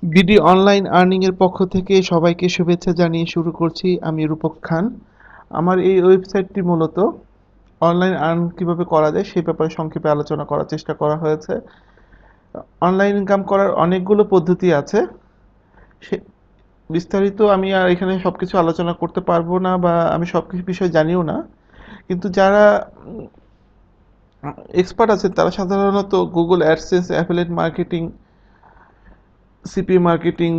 BD online earning এর পক্ষ থেকে সবাইকে শুভেচ্ছা জানিয়ে শুরু করছি। আমি রূপক খান। আমার এই ওয়েবসাইটটি মূলত অনলাইন আর্ন কিভাবে করা যায় সেই ব্যাপারে সংক্ষেপে আলোচনা করার চেষ্টা করা হয়েছে। অনলাইন ইনকাম করার অনেকগুলো পদ্ধতি আছে। সে বিস্তারিত আমি আর এখানে সবকিছু আলোচনা করতে পারবো না, বা আমি সবকিছু বিষয় জানিও না। কিন্তু যারা এক্সপার্ট আছেন তারা সাধারণত Google AdSense, affiliate marketing, CP marketing,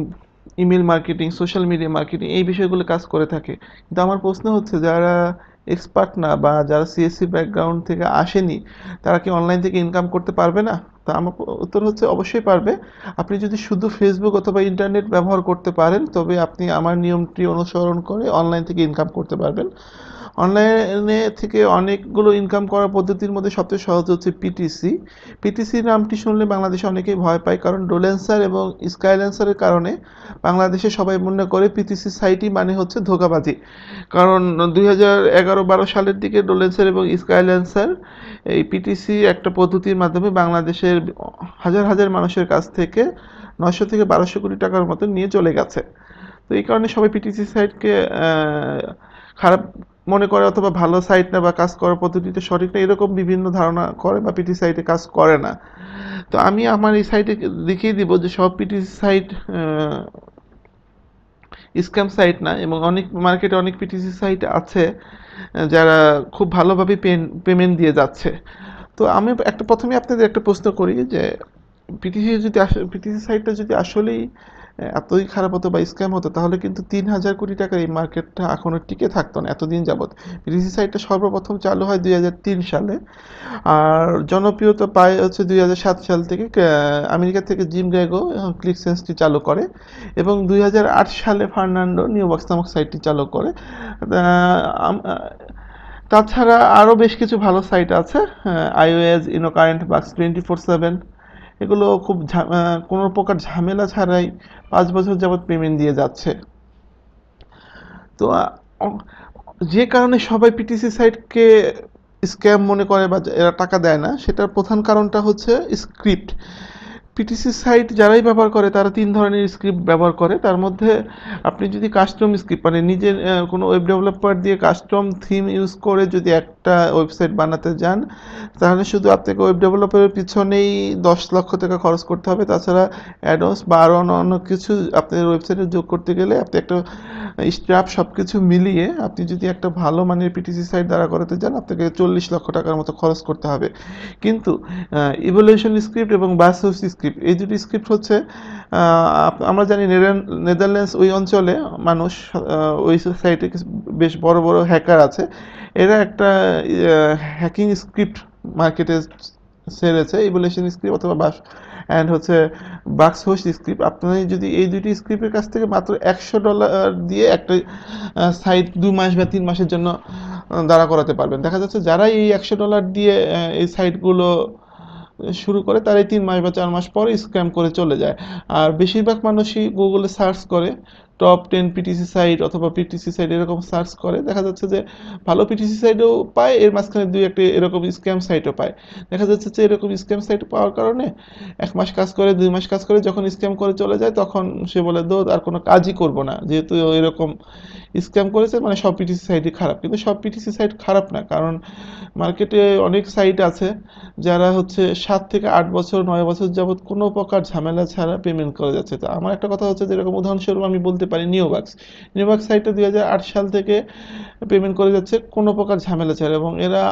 email marketing, social media marketing এই বিষয়গুলো কাজ করে থাকে। কিন্তু আমার প্রশ্ন হচ্ছে, যারা এক্সপার্ট না বা যারা সিএসসি ব্যাকগ্রাউন্ড থেকে আসেনি, তারা কি অনলাইন থেকে ইনকাম করতে পারবে না? তা আমার উত্তর হচ্ছে অবশ্যই পারবে। আপনি যদি শুধু ফেসবুক অথবা ইন্টারনেট ব্যবহার করতে পারেন, তবে আপনি আমার নিয়মটি অনুসরণ করে অনলাইন থেকে ইনকাম করতে পারবেন। অনলাইনে থেকে অনেকগুলো ইনকাম করার পদ্ধতির মধ্যে সবচেয়ে সহজ হচ্ছে পিটিসি। পিটিসি নামটি শুনলে বাংলাদেশে অনেকেই ভয় পায়, কারণ ডোলেন্সার এবং স্কাইল্যান্সারের কারণে বাংলাদেশে সবাই মনে করে পিটিসি সাইটই মানে হচ্ছে ধোঁকাবাজি। কারণ 2011-12 সালের দিকে ডোলেন্সার এবং স্কাইল্যান্সার এই পিটিসি একটা পদ্ধতির মাধ্যমে বাংলাদেশের হাজার হাজার মানুষের কাছ থেকে 900 থেকে 1200 কোটি টাকার মতো নিয়ে চলে গেছে। তো এই কারণে সবাই পিটিসি সাইটকে খারাপ মনে করে, অথবা ভালো সাইট না বা কাজ করার পদ্ধতিতে সঠিক না, এরকম বিভিন্ন ধারণা করে বা পিটিসি সাইটে কাজ করে না। তো আমি আমার এই সাইটে দেখিয়ে দিব যে সব পিটিসি সাইট স্ক্যাম সাইট না, এবং অনেক মার্কেটে অনেক পিটিসি সাইট আছে যারা খুব ভালোভাবে পেমেন্ট দিয়ে যাচ্ছে। তো আমি একটা প্রথমে আপনাদের একটা প্রশ্ন করি যে পিটিসি সাইটটা যদি আসলেই এতই খারাপ হতো বা স্ক্যাম হতো, তাহলে কিন্তু 3,000 কোটি টাকার এই মার্কেটটা এখনো টিকে থাকতো না এতদিন যাবৎ। পিটিসি সাইটটা সর্বপ্রথম চালু হয় 2003 সালে, আর জনপ্রিয়তা পায় হচ্ছে 2007 সাল থেকে। আমেরিকা থেকে জিম গ্রেগো ক্লিকসেন্সটি চালু করে, এবং 2008 সালে ফার্নান্ডো নিউবক্স নামক সাইটটি চালু করে। তাছাড়া আরও বেশ কিছু ভালো সাইট আছে, আইওএস, ইনোকারেন্ট, বাক্স 24/7। এগুলো খুব কোনো প্রকার ঝামেলা ছাড়াই 5 বছর যাবৎ পেমেন্ট দিয়ে যাচ্ছে। তো যে কারণে সবাই পিটিসি সাইটকে স্ক্যাম মনে করে বা এরা টাকা দেয় না, সেটার প্রধান কারণটা হচ্ছে স্ক্রিপ্ট। পিটিসি সাইট যারাই ব্যবহার করে তারা 3 ধরনের স্ক্রিপ্ট ব্যবহার করে। তার মধ্যে আপনি যদি কাস্টম স্ক্রিপ্ট মানে নিজের কোনো ওয়েব ডেভেলপার দিয়ে কাস্টম থিম ইউজ করে যদি একটা ওয়েবসাইট বানাতে যান, তাহলে শুধু আপনাকে ওয়েব ডেভেলপারের পিছনেই 10 লক্ষ টাকা খরচ করতে হবে। তাছাড়া অ্যাডস বা আরও অন্য কিছু আপনার ওয়েবসাইটে যোগ করতে গেলে আপনি একটা স্টাফ সব কিছু মিলিয়ে আপনি যদি একটা ভালো মানের পিটিসি সাইট দাঁড়া করাতে যান, আপনাকে 40 লক্ষ টাকার মতো খরচ করতে হবে। কিন্তু ইভলিউশন স্ক্রিপ্ট এবং বাসোস স্ক্রিপ্ট, এই দুটি স্ক্রিপ্ট হচ্ছে আমরা জানি নেদারল্যান্ডস ওই অঞ্চলে মানুষ, ওই সাইটে বেশ বড় বড় হ্যাকার আছে। এরা একটা হ্যাকিং স্ক্রিপ্ট মার্কেটে ছেড়েছে, ইভলিউশন স্ক্রিপ্ট অথবা অ্যান্ড হচ্ছে বাক্স হোস্ট স্ক্রিপ্ট। আপনি যদি এই দুটি স্ক্রিপ্টের কাছ থেকে মাত্র $100 দিয়ে একটা সাইট 2 মাস বা 3 মাসের জন্য দাঁড়া করাতে পারবেন। দেখা যাচ্ছে যারা এই $100 দিয়ে এই সাইটগুলো শুরু করে, তারাই 3 মাস বা 4 মাস পরে স্ক্যাম করে চলে যায়। আর বেশিরভাগ মানুষই গুগলে সার্চ করে টপ 10 পিটিসি সাইট অথবা পিটিসি সাইট এরকম সার্চ করে, দেখা যাচ্ছে যে ভালো পিটিসি সাইটও পায়, এর মাঝখানে দুই একটা এরকম স্ক্যাম সাইটও পায়। দেখা যাচ্ছে যে এরকম স্ক্যাম সাইট পাওয়ার কারণে 1 মাস কাজ করে, 2 মাস কাজ করে যখন স্ক্যাম করে চলে যায়, তখন সে বলে দো আর কোনো কাজই করব না, যেহেতু এরকম স্ক্যাম করেছে মানে সব পিটিসি সাইটই খারাপ। কিন্তু সব পিটিসি সাইট খারাপ না, কারণ মার্কেটে অনেক সাইট আছে যারা হচ্ছে 7 থেকে 8 বছর 9 বছর যাবৎ কোনো প্রকার ঝামেলা ছাড়া পেমেন্ট করে যাচ্ছে। তো আমার একটা কথা হচ্ছে, যেরকম উদাহরণস্বরূপ আমি বলতে পারি নিউবাক্স সাইটটা 2008 সাল থেকে পেমেন্ট করে যাচ্ছে কোনো প্রকার ঝামেলা ছাড়া, এবং এরা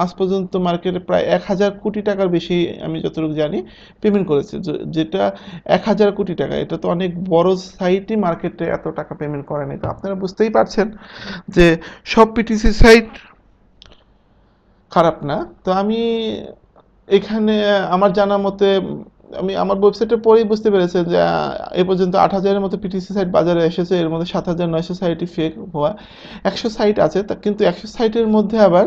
আজ পর্যন্ত মার্কেটে প্রায় 1,000 কোটি টাকার বেশি, আমি যতটুকু জানি, পেমেন্ট করেছে। যেটা 1,000 কোটি টাকা, এটা তো অনেক বড় সাইটই মার্কেটে এত টাকা পেমেন্ট করেনি। তো আপনারা বুঝতেই পারছেন যে সব পিটিসি সাইট খারাপ না। তো আমি এখানে আমার জানা মতে আমি আমার ওয়েবসাইটের পরেই বুঝতে পেরেছি যে এ পর্যন্ত 8,000-এর মতো পিটিসি সাইট বাজারে এসেছে। এর মধ্যে 7,900 সাইটই ফেক হওয়া। 100 সাইট আছে, কিন্তু 100 সাইটের মধ্যে আবার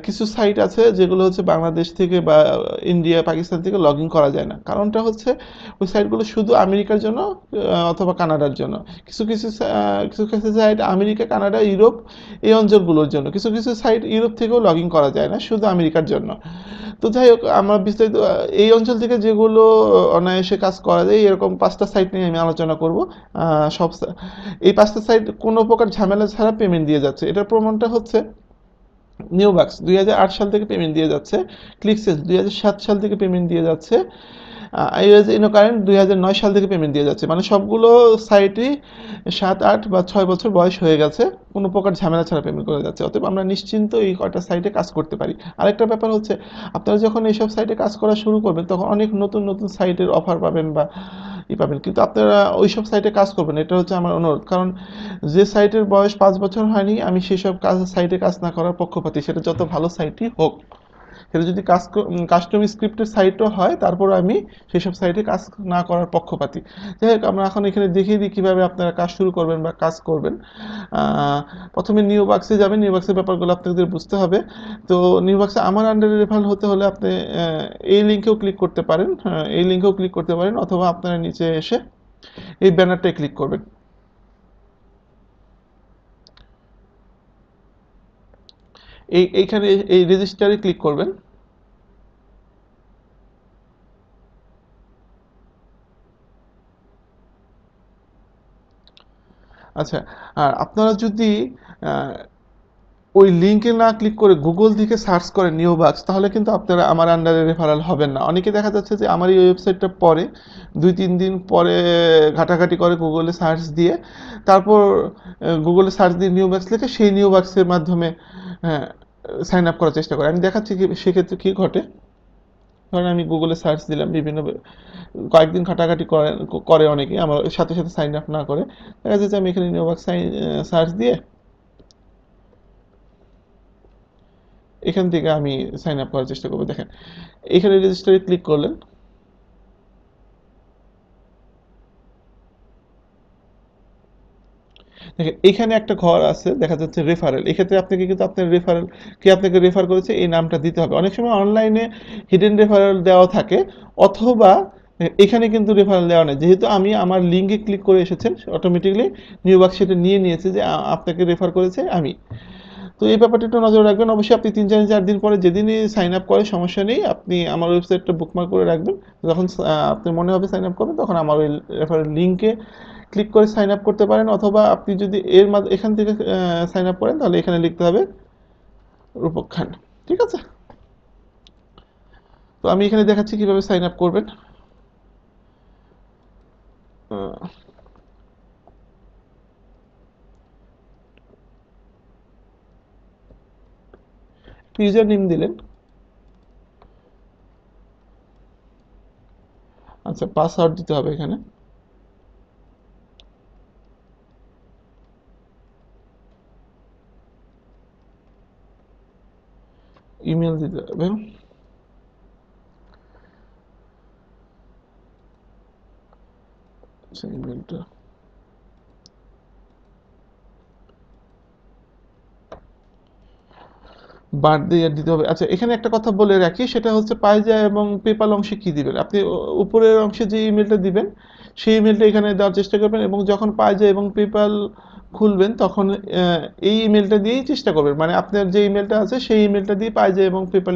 কিছু সাইট আছে যেগুলো হচ্ছে বাংলাদেশ থেকে বা ইন্ডিয়া পাকিস্তান থেকে লগ ইন করা যায় না। কারণটা হচ্ছে ওই সাইটগুলো শুধু আমেরিকার জন্য অথবা কানাডার জন্য। কিছু কিছু সাইট আমেরিকা, কানাডা, ইউরোপ এই অঞ্চলগুলোর জন্য। কিছু কিছু সাইট ইউরোপ থেকেও লগ ইন করা যায় না, শুধু আমেরিকার জন্য। তো যাই হোক, আমরা বিস্তারিত এই অঞ্চল থেকে যেগুলো অনায়াসে কাজ করা যায় এরকম 5টা সাইট নিয়ে আমি আলোচনা করব। এই 5টা সাইট কোনো প্রকার ঝামেলা ছাড়া পেমেন্ট দিয়ে যাচ্ছে। এটার প্রমাণটা হচ্ছে নিউবাক্স 2008 সাল থেকে পেমেন্ট দিয়ে যাচ্ছে, ক্লিকসেন্স 2007 সাল থেকে পেমেন্ট দিয়ে যাচ্ছে, আইওএস ইনোকারেন্ট 2009 সাল থেকে পেমেন্ট দিয়ে যাচ্ছে। মানে সবগুলো সাইটই 7, 8 বা 6 বছর বয়স হয়ে গেছে, কোনো প্রকার ঝামেলা ছাড়া পেমেন্ট করে যাচ্ছে। অতএব আমরা নিশ্চিন্ত এই কয়টা সাইটে কাজ করতে পারি। আরেকটা ব্যাপার হচ্ছে, আপনারা যখন এইসব সাইটে কাজ করা শুরু করবেন তখন অনেক নতুন নতুন সাইটের অফার পাবেন বা পাবেন, কিন্তু আপনারা ওইসব সাইটে কাজ করবেন, এটা হচ্ছে আমার অনুরোধ। কারণ যে সাইটের বয়স 5 বছর হয়নি, আমি সেসব সাইটে কাজ না করার পক্ষপাতী, সেটা যত ভালো সাইটই হোক। সেটা যদি কাস্টম স্ক্রিপ্টের সাইটও হয়, তারপর আমি সেসব সাইটে কাজ না করার পক্ষপাতী। যাই হোক, আমরা এখন এখানে দেখিয়ে দিই কীভাবে আপনারা কাজ শুরু করবেন বা কাজ করবেন। প্রথমে নিউ বাক্সে যাবেন, নিউ বাক্সের ব্যাপারগুলো আপনাদের বুঝতে হবে। তো নিউ বাক্সে আমার আন্ডারে রেফারেল হতে হলে আপনি এই লিঙ্কেও ক্লিক করতে পারেন, এই লিঙ্কেও ক্লিক করতে পারেন, অথবা আপনারা নিচে এসে এই ব্যানারটায় ক্লিক করবেন। এইখানে এই রেজিস্টারে ক্লিক করবেন। আচ্ছা, আর আপনারা যদি আহ, ওই লিঙ্কে না ক্লিক করে গুগল থেকে সার্চ করেন নিউবাক্স, তাহলে কিন্তু আপনারা আমার আন্ডারে রেফারেল হবেন না। অনেকে দেখা যাচ্ছে যে আমার এই ওয়েবসাইটটা পরে 2-3 দিন পরে ঘাটাঘাটি করে গুগলে সার্চ দিয়ে, তারপর গুগলে সার্চ দিয়ে নিউবাক্স লিখে সেই নিউবাক্সের মাধ্যমে সাইন আপ করার চেষ্টা করে। আমি দেখাচ্ছি কি সেক্ষেত্রে কী ঘটে। ধরেন আমি গুগলে সার্চ দিলাম, বিভিন্ন কয়েকদিন ঘাটাঘাটি করে করে অনেকে, আমার সাথে সাথে সাইন আপ না করে। দেখা যাচ্ছে আমি এখানে নিউবাক্স সার্চ দিয়ে এখান থেকে আমি সাইন আপ করার চেষ্টা করবো। দেখেন, এখানে রেজিস্টারে ক্লিক করলেন। দেখেন এখানে একটা ঘর আছে, দেখা যাচ্ছে রেফারেল। এক্ষেত্রে আপনাকে কিন্তু আপনার রেফারেল, কে আপনাকে রেফার করেছে এই নামটা দিতে হবে। অনেক সময় অনলাইনে হিডেন রেফারেল দেওয়া থাকে, অথবা এখানে কিন্তু রেফারেল দেওয়া নেই। যেহেতু আমি আমার লিঙ্কে ক্লিক করে এসেছেন, অটোমেটিকলি নিউবাক্স সেটা নিয়ে নিয়েছে যে আপনাকে রেফার করেছে আমি। তো এই ব্যাপারটা একটু নজর রাখবেন। অবশ্যই আপনি 3-4 দিন পরে যেদিনই সাইন আপ করে সমস্যা নেই, আপনি আমার ওয়েবসাইটটা বুকমার্ক করে রাখবেন। যখন আপনার মনে হবে সাইন আপ করবেন, তখন আমার ওই রেফারেল লিঙ্কে ক্লিক করে সাইন আপ করতে পারেন, অথবা আপনি যদি এখান থেকে সাইন আপ করেন, তাহলে এখানে লিখতে হবে রূপক খান। ঠিক আছে? তো আমি এখানে দেখাচ্ছি কিভাবে সাইন আপ করবেন। ইউজার নেম দিলেন। আচ্ছা, পাসওয়ার্ড দিতে হবে এখানে। ইমেল দিতে হবে। আচ্ছা, ইমেলটা বার্থডে ইয়ার দিতে হবে। আচ্ছা, এখানে একটা কথা বলে রাখি, সেটা হচ্ছে পাইজা এবং পেপাল অংশে কি দিবেন। আপনি উপরের অংশে যে ইমেলটা দিবেন সেই ইমেলটা এখানে দেওয়ার চেষ্টা করবেন, এবং যখন পাইজা এবং পেপাল খুলবেন তখন এই ইমেলটা দিয়েই চেষ্টা করবেন। মানে আপনার যে ইমেলটা আছে সেই ইমেলটা দিয়ে পাইজা এবং পেপাল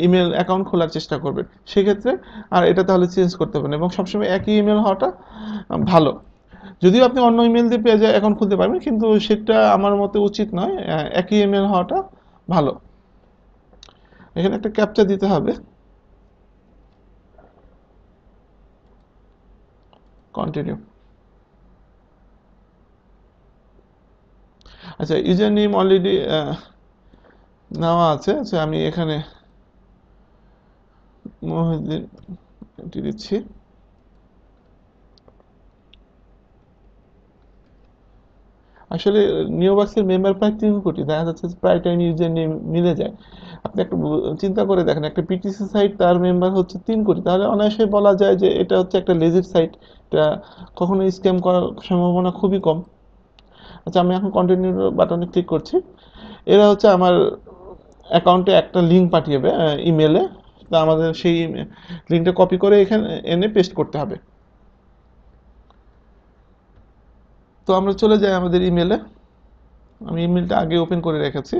ইমেল অ্যাকাউন্ট খোলার চেষ্টা করবেন সেক্ষেত্রে। আর এটা তাহলে চেঞ্জ করতে পারবেন, এবং সবসময় একই ইমেল হওয়াটা ভালো। যদিও আপনি অন্য ইমেল দিয়ে পেজে অ্যাকাউন্ট খুলতে পারবেন, কিন্তু সেটা আমার মতে উচিত নয়। একই ইমেল হওয়াটা ভালো। এখানে একটা ক্যাপচা দিতে হবে। কন্টিনিউ। আচ্ছা, ইউজার নেম অলরেডি নেওয়া আছে। আচ্ছা, আমি এখানে মহিউদ্দিন দিচ্ছি। আসলে নিওবাক্সের মেম্বার প্রায় 3 কোটি, দেখা যাচ্ছে প্রায় টাইম ইউজার নেম মিলে যায়। আপনি একটা চিন্তা করে দেখেন, একটা পিটিসি সাইট তার মেম্বার হচ্ছে 3 কোটি, তাহলে অনায়াসে বলা যায় যে এটা হচ্ছে একটা লেজিট সাইট। এটা কখনো স্ক্যাম করার সম্ভাবনা খুবই কম। আচ্ছা, আমি এখন কন্টিনিউ বাটনে ক্লিক করছি। এরা হচ্ছে আমার অ্যাকাউন্টে একটা লিঙ্ক পাঠিয়েবে ইমেলে। তা আমাদের সেই লিঙ্কটা কপি করে এখানে এনে পেস্ট করতে হবে। তো আমরা চলে যাই আমাদের ইমেলে। আমি ইমেলটা আগে ওপেন করে রেখেছি,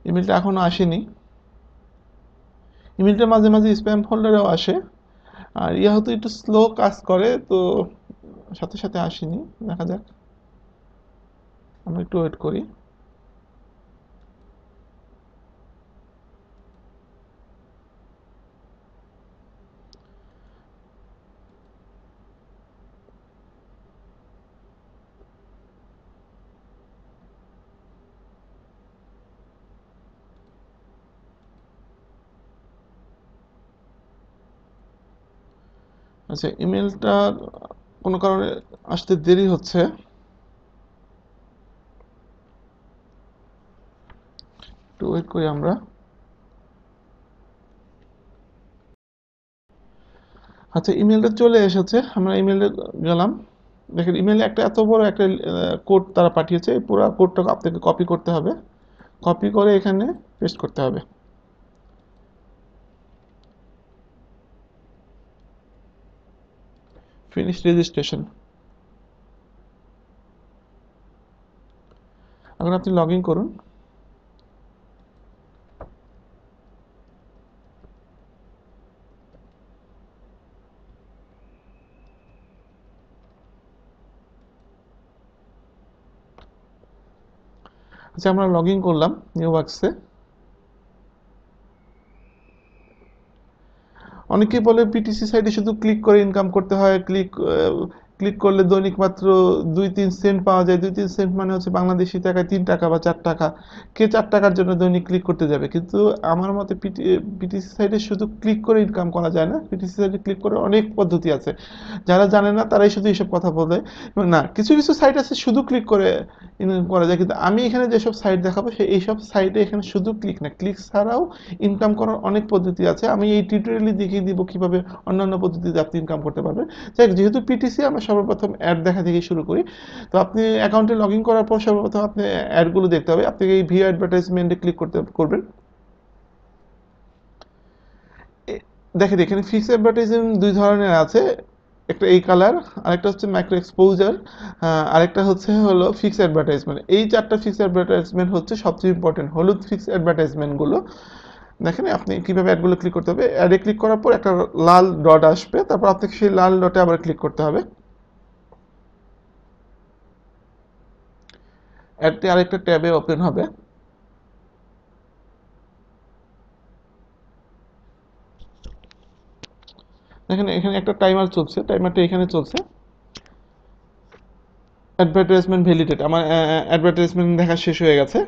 ইমেলটা এখনও আসেনি। ইমেলটা মাঝে মাঝে স্প্যাম ফোল্ডারেও আসে, আর ইয়াহু তো একটু স্লো কাজ করে, তো সাথে সাথে আসেনি, দেখা যাক, আমরা একটু ওয়েট করি। আচ্ছা, ইমেলটা কোনো কারণে আসতে দেরি হচ্ছে, একটু ওয়েট করি আমরা। আচ্ছা, ইমেলটা চলে এসেছে, আমরা ইমেলে গেলাম। দেখেন, ইমেলে একটা এত বড় একটা কোড তারা পাঠিয়েছে, এই পুরো কোডটা আপনাকে কপি করতে হবে, কপি করে এখানে পেস্ট করতে হবে। Finish registration. এখন আপনি লগ ইন করুন। আচ্ছা, আমরা লগ ইন করলাম নিউ ওয়ার্কসে। অনেকেই বলে পিটিসি সাইটে শুধু ক্লিক করে ইনকাম করতে হয়, ক্লিক করলে দৈনিক মাত্র 2-3 সেন্ট পাওয়া যায়। 2-3 সেন্ট মানে হচ্ছে বাংলাদেশি টাকায় 3 টাকা বা 4 টাকা। কে 4 টাকার জন্য দৈনিক ক্লিক করতে যাবে? কিন্তু আমার মতে পিটিসি সাইটে শুধু ক্লিক করে ইনকাম করা যায় না, পিটিসি সাইটে ক্লিক করে অনেক পদ্ধতি আছে। যারা জানে না তারাই শুধু এইসব কথা বলে। না, কিছু কিছু সাইট আছে শুধু ক্লিক করে ইনকাম করা যায়, কিন্তু আমি এখানে যেসব সাইট দেখাবো এইসব সাইটে এখানে শুধু ক্লিক না, ক্লিক ছাড়াও ইনকাম করার অনেক পদ্ধতি আছে। আমি এই টিউটোরিয়ালে দেখিয়ে দিব কিভাবে অন্যান্য পদ্ধতিতে আপনি ইনকাম করতে পারবেন। যাই হোক, যেহেতু পিটিসি, আমরা সর্বপ্রথম অ্যাড দেখা থেকে শুরু করি। তো আপনি অ্যাকাউন্টে লগ ইন করার পর সর্বপ্রথম আপনি অ্যাডগুলো দেখতে হবে, আপনি এই ভিউ অ্যাডভার্টাইজমেন্টে ক্লিক করবেন। দেখেন, এখানে ফিক্স অ্যাডভার্টাইজমেন্ট দুই ধরনের আছে, একটা এই কালার, আরেকটা হচ্ছে মাইক্রো এক্সপোজার, আরেকটা হলো ফিক্স অ্যাডভার্টাইজমেন্ট। এই 4টা ফিক্স অ্যাডভার্টাইজমেন্ট হচ্ছে সবচেয়ে ইম্পর্টেন্ট, হলুদ ফিক্স অ্যাডভার্টাইজমেন্টগুলো। দেখেন আপনি কিভাবে অ্যাডগুলো ক্লিক করতে হবে, অ্যাডে ক্লিক করার পর একটা লাল ডট আসবে, তারপর আপনাকে সেই লাল ডটে আবার ক্লিক করতে হবে। অ্যাডটি আরেকটা ট্যাবে ওপেন হবে। দেখেন এখানে একটা টাইমার চলছে, টাইমারটা এখানে চলছে। অ্যাডভার্টাইজমেন্ট ভ্যালিডেট, আমার অ্যাডভার্টাইজমেন্ট দেখা শেষ হয়ে গেছে।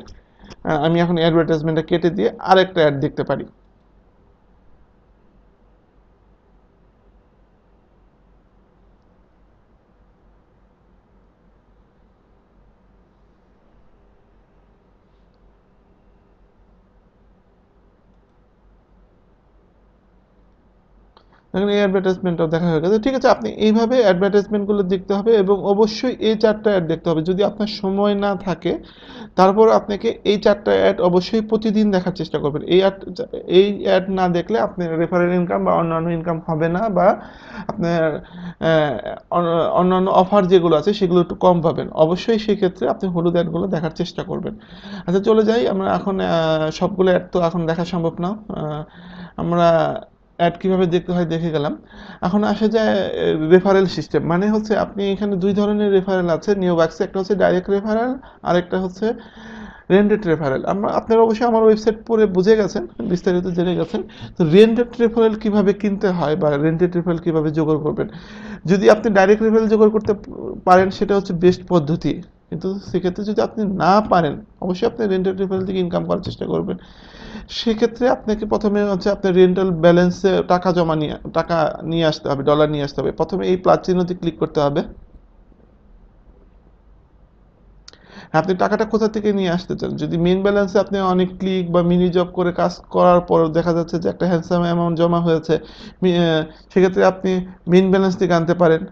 আমি এখন অ্যাডভার্টাইজমেন্টটা কেটে দিয়ে আরেকটা অ্যাড দেখতে পারি। দেখেন এই অ্যাডভার্টাইজমেন্টটাও দেখা হয়ে গেছে। ঠিক আছে, আপনি এইভাবে অ্যাডভার্টাইজমেন্টগুলো দেখতে হবে, এবং অবশ্যই এই 4টা অ্যাড দেখতে হবে। যদি আপনার সময় না থাকে, তারপর আপনাকে এই 4টা অ্যাড অবশ্যই প্রতিদিন দেখার চেষ্টা করবেন। এই অ্যাড না দেখলে আপনার রেফারেল ইনকাম বা অন্যান্য ইনকাম হবে না, বা আপনার অন্যান্য অফার যেগুলো আছে সেগুলো একটু কম পাবেন। অবশ্যই সেক্ষেত্রে আপনি হলুদ অ্যাডগুলো দেখার চেষ্টা করবেন। আচ্ছা, চলে যাই আমরা এখন। সবগুলো অ্যাড তো এখন দেখা সম্ভব না, আমরা অ্যাড কীভাবে দেখতে হয় দেখে গেলাম। এখন আসে যায় রেফারেল সিস্টেম, মানে হচ্ছে আপনি এখানে দুই ধরনের রেফারেল আছে নিউ বাক্সে, একটা হচ্ছে ডাইরেক্ট রেফারেল, আর একটা হচ্ছে রেন্টেড রেফারেল। আপনারা অবশ্যই আমার ওয়েবসাইট পড়ে বুঝে গেছেন, বিস্তারিত জেনে গেছেন। তো রেন্টেড রেফারেল কীভাবে কিনতে হয় বা রেন্টেড রেফারেল কীভাবে জোগাড় করবেন, যদি আপনি ডাইরেক্ট রেফারেল জোগাড় করতে পারেন সেটা হচ্ছে বেস্ট পদ্ধতি, কিন্তু সেক্ষেত্রে যদি আপনি না পারেন, অবশ্যই আপনি রেন্টেড রেফারেল থেকে ইনকাম করার চেষ্টা করবেন। সেক্ষেত্রে আপনাকে প্রথমে হচ্ছে আপনার রেন্টাল ব্যালেন্সে টাকা নিয়ে আসতে হবে, ডলার নিয়ে আসতে হবে। প্রথমে এই প্লাস চিহ্নতে ক্লিক করতে হবে। আপনি টাকাটা কোথা থেকে নিয়ে আসতে চান? যদি মেইন ব্যালেন্সে আপনি অনেক ক্লিক বা মিনি জব করে কাজ করার পর দেখা যাচ্ছে যে একটা হ্যান্ডসাম অ্যামাউন্ট জমা হয়েছে, সেক্ষেত্রে আপনি মেইন ব্যালেন্স থেকে আনতে পারেন।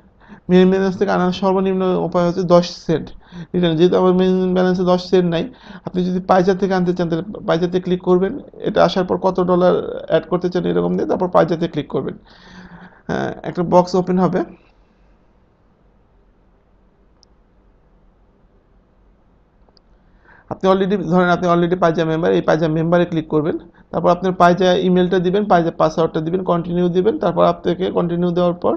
মেইন ব্যালেন্স থেকে আনার সর্বনিম্ন উপায় হচ্ছে 10 সেন্ট রিটার্ন। যেহেতু আমার মেইন ব্যালেন্সে 10 সেন্ট নাই, আপনি যদি পাইচার থেকে আনতে চান তাহলে পাইচারতে ক্লিক করবেন। এটা আসার পর কত ডলার অ্যাড করতে চান এরকম দিয়ে তারপর পাইচারতে ক্লিক করবেন। একটা বক্স ওপেন হবে। আপনি অলরেডি, ধরেন আপনি অলরেডি পাইজা মেম্বার, এই পাইজা মেম্বারে ক্লিক করবেন। তারপর আপনার পাইজে ইমেলটা দিবেন, পাইজে পাসওয়ার্ডটা দিবেন, কন্টিনিউ দিবেন। তারপর আপনাকে কন্টিনিউ দেওয়ার পর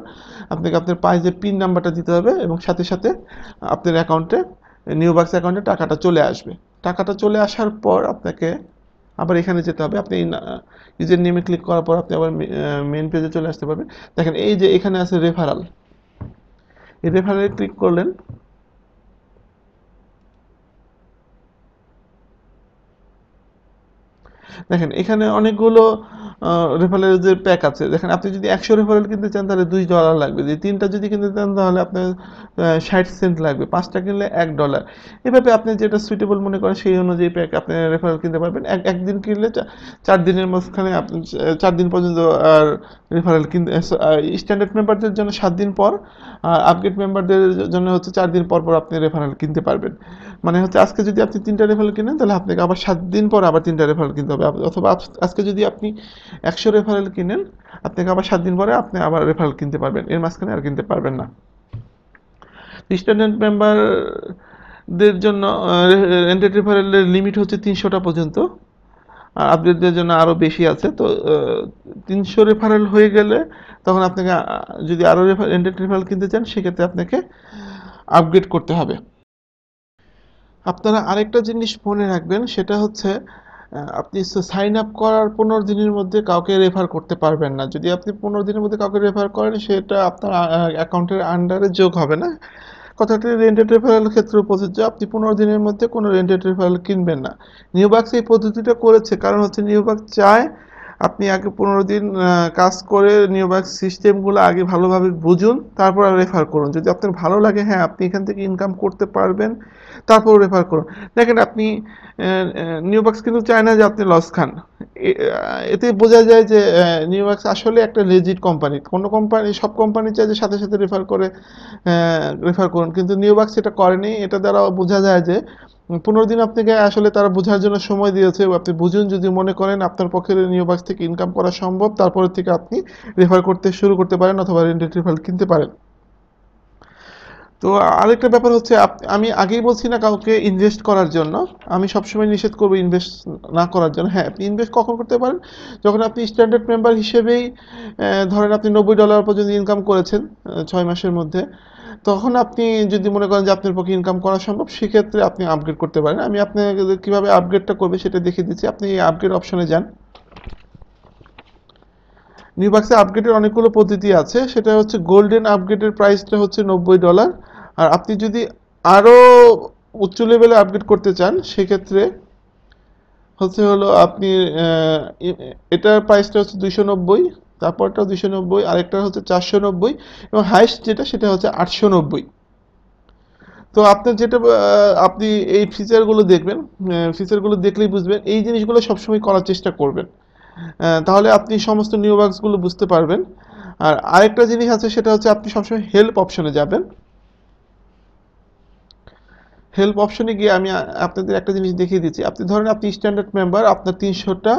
আপনাকে আপনার পাইজে পিন নাম্বারটা দিতে হবে এবং সাথে সাথে আপনার অ্যাকাউন্টে, নিউবাক্স অ্যাকাউন্টে টাকাটা চলে আসবে। টাকাটা চলে আসার পর আপনাকে আবার এখানে যেতে হবে। আপনি ইউজার নেমে ক্লিক করার পর আপনি আবার মেইন পেজে চলে আসতে পারবেন। দেখেন এই যে এখানে আছে রেফারাল, এই রেফারেলে ক্লিক করলেন। দেখেন এখানে অনেকগুলো রেফারেলের যে প্যাক আছে। দেখেন আপনি যদি 100 রেফারেল কিনতে চান তাহলে $2 লাগবে, যদি 3টা যদি কিনতে চান তাহলে আপনার 60 সেন্ট লাগবে, 5টা কিনলে $1। এভাবে আপনি যেটা সুইটেবল মনে করেন সেই অনুযায়ী প্যাক আপনি রেফারেল কিনতে পারবেন। একদিন কিনলে 4 দিনের মাঝখানে আপনি 4 দিন পর্যন্ত আর রেফারেল কিনতে, স্ট্যান্ডার্ড মেম্বারদের জন্য 7 দিন পর, আর আপগ্রেড মেম্বারদের জন্য হচ্ছে 4 দিন পর পর আপনি রেফারেল কিনতে পারবেন। মানে হচ্ছে আজকে যদি আপনি 3টা রেফারেল কিনেন তাহলে আপনাকে আবার 7 দিন পর আবার 3টা রেফারেল কিনতে হবে, অথবা আজকে যদি আপনি 100 রেফারেল কিনেন আপনাকে আবার 7 দিন পরে আপনি আবার রেফারেল কিনতে পারবেন, এর মাঝখানে আর কিনতে পারবেন না। স্ট্যান্ডার্ড মেম্বারদের জন্য রেন্টেড রেফারেলের লিমিট হচ্ছে 300টা পর্যন্ত, আর আপডেটদের জন্য আরও বেশি আছে। তো 300 রেফারেল হয়ে গেলে তখন আপনাকে যদি আরও রেন্টেড রেফারেল কিনতে চান সেক্ষেত্রে আপনাকে আপগ্রেড করতে হবে। আপনারা আরেকটা জিনিস মনে রাখবেন, সেটা হচ্ছে আপনি সাইন আপ করার 15 দিনের মধ্যে কাউকে রেফার করতে পারবেন না। যদি আপনি 15 দিনের মধ্যে কাউকে রেফার করেন সেটা আপনার অ্যাকাউন্টের আন্ডারে যোগ হবে না। কথাটি রেন্টেড রেফারেল ক্ষেত্রেও প্রযোজ্য। আপনি 15 দিনের মধ্যে কোনো রেন্টেড রেফারেল কিনবেন না। নিউবাক্স এই পদ্ধতিটা করেছে কারণ হচ্ছে নিউবাক্স চায় আপনি আগে 15 দিন কাজ করে নিউবাক্স সিস্টেমগুলো আগে ভালোভাবে বুঝুন, তারপর রেফার করুন। যদি আপনার ভালো লাগে, হ্যাঁ আপনি এখান থেকে ইনকাম করতে পারবেন, তারপর রেফার করুন। দেখেন আপনি নিউবাক্স কিন্তু চায় না যে আপনি লস খান। এতে বোঝা যায় যে নিউবাক্স আসলে একটা লেজিট কোম্পানি। কোনো কোম্পানি, সব কোম্পানি চায় যে সাথে সাথে রেফার করুন, কিন্তু নিউবাক্স এটা করেনি। এটা দ্বারা বোঝা যায় যে 15 দিন আপনাকে আসলে তারা বোঝার জন্য সময় দিয়েছে। আপনি বুঝুন, যদি মনে করেন আপনার পক্ষে নিউবাক্স থেকে ইনকাম করা সম্ভব, তারপরে থেকে আপনি রেফার করতে শুরু করতে পারেন অথবা রেন্টেড রেফারেল কিনতে পারেন। তো আরেকটা ব্যাপার হচ্ছে, আমি আগেই বলছি না কাউকে ইনভেস্ট করার জন্য, আমি সবসময় নিষেধ করবো ইনভেস্ট না করার জন্য। হ্যাঁ আপনি ইনভেস্ট কখন করতে পারেন, যখন আপনি স্ট্যান্ডার্ড মেম্বার হিসেবেই ধরেন আপনি $90 পর্যন্ত ইনকাম করেছেন 6 মাসের মধ্যে, তখন আপনি যদি মনে করেন যে আপনার পক্ষে ইনকাম করা সম্ভব, সেক্ষেত্রে আপনি আপগ্রেড করতে পারেন। আমি আপনাকে কীভাবে আপগ্রেডটা করবে সেটা দেখিয়ে দিচ্ছি। আপনি এই আপগ্রেড অপশনে যান। নিউবাক্সে আপগ্রেডের অনেকগুলো পদ্ধতি আছে। সেটা হচ্ছে গোল্ডেন আপগ্রেডের প্রাইসটা হচ্ছে $90। আর আপনি যদি আরও উচ্চ লেভেলে আপগ্রেড করতে চান সেক্ষেত্রে হলো আপনি এটার প্রাইসটা হচ্ছে 290, তারপরটা 290, আরেকটা হচ্ছে 490 এবং হাইস্ট যেটা সেটা হচ্ছে 890। তো আপনার যেটা আপনি এই ফিচারগুলো দেখবেন, ফিচারগুলো দেখলেই বুঝবেন। এই জিনিসগুলো সবসময় করার চেষ্টা করবেন, তাহলে আপনি সমস্ত নিউবাক্সগুলো বুঝতে পারবেন। আর আরেকটা জিনিস আছে, সেটা হচ্ছে আপনি সবসময় হেল্প অপশনে যাবেন। হেল্প অপশনে গিয়ে আমি আপনাদের একটা জিনিস দেখিয়ে দিচ্ছি। আপনি ধরেন আপনি স্ট্যান্ডার্ড মেম্বার, আপনার 300টা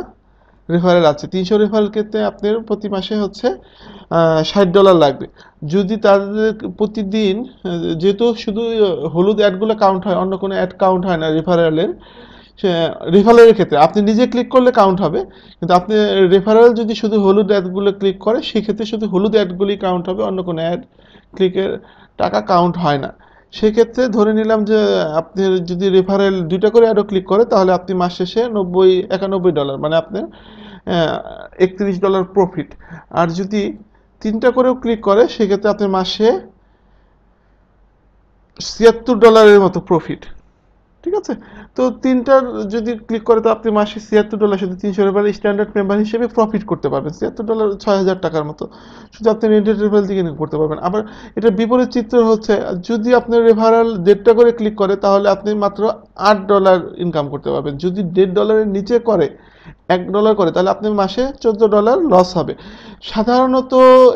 রেফারেল আছে। 300 রেফারেল ক্ষেত্রে আপনার প্রতি মাসে হচ্ছে $60 লাগবে। যদি তাদের প্রতিদিন, যেহেতু শুধু হলুদ অ্যাডগুলো কাউন্ট হয়, অন্য কোনো অ্যাড কাউন্ট হয় না রেফারেলের, রেফারেলের ক্ষেত্রে আপনি নিজে ক্লিক করলে কাউন্ট হবে, কিন্তু আপনি রেফারেল যদি শুধু হলুদ অ্যাডগুলো ক্লিক করে সেক্ষেত্রে শুধু হলুদ অ্যাডগুলি কাউন্ট হবে, অন্য কোনো অ্যাড ক্লিকের টাকা কাউন্ট হয় না। সেক্ষেত্রে ধরে নিলাম যে আপনি যদি রেফারেল 2টা করে অ্যাডও ক্লিক করে তাহলে আপনি মাস শেষে $91, মানে আপনার $31 প্রফিট। আর যদি 3টা করেও ক্লিক করে সেক্ষেত্রে আপনার মাসে $76 মতো প্রফিট। ঠিক আছে, তো 3টার যদি ক্লিক করে তো আপনি মাসে $76, শুধু 300 রেফারেল স্ট্যান্ডার্ড মেম্বার হিসেবে প্রফিট করতে পারবেন। $76 $6000 মতো শুধু আপনি রেন্টেড রেফারেল থেকে করতে পারবেন। আবার এটা বিপরীত চিত্র হচ্ছে, যদি আপনার রেফারেল 1.5টা করে ক্লিক করে তাহলে আপনি মাত্র $8 ইনকাম করতে পারবেন। যদি $1.5 নিচে করে, $1 করে, তাহলে আপনি মাসে $14 লস হবে। সাধারণত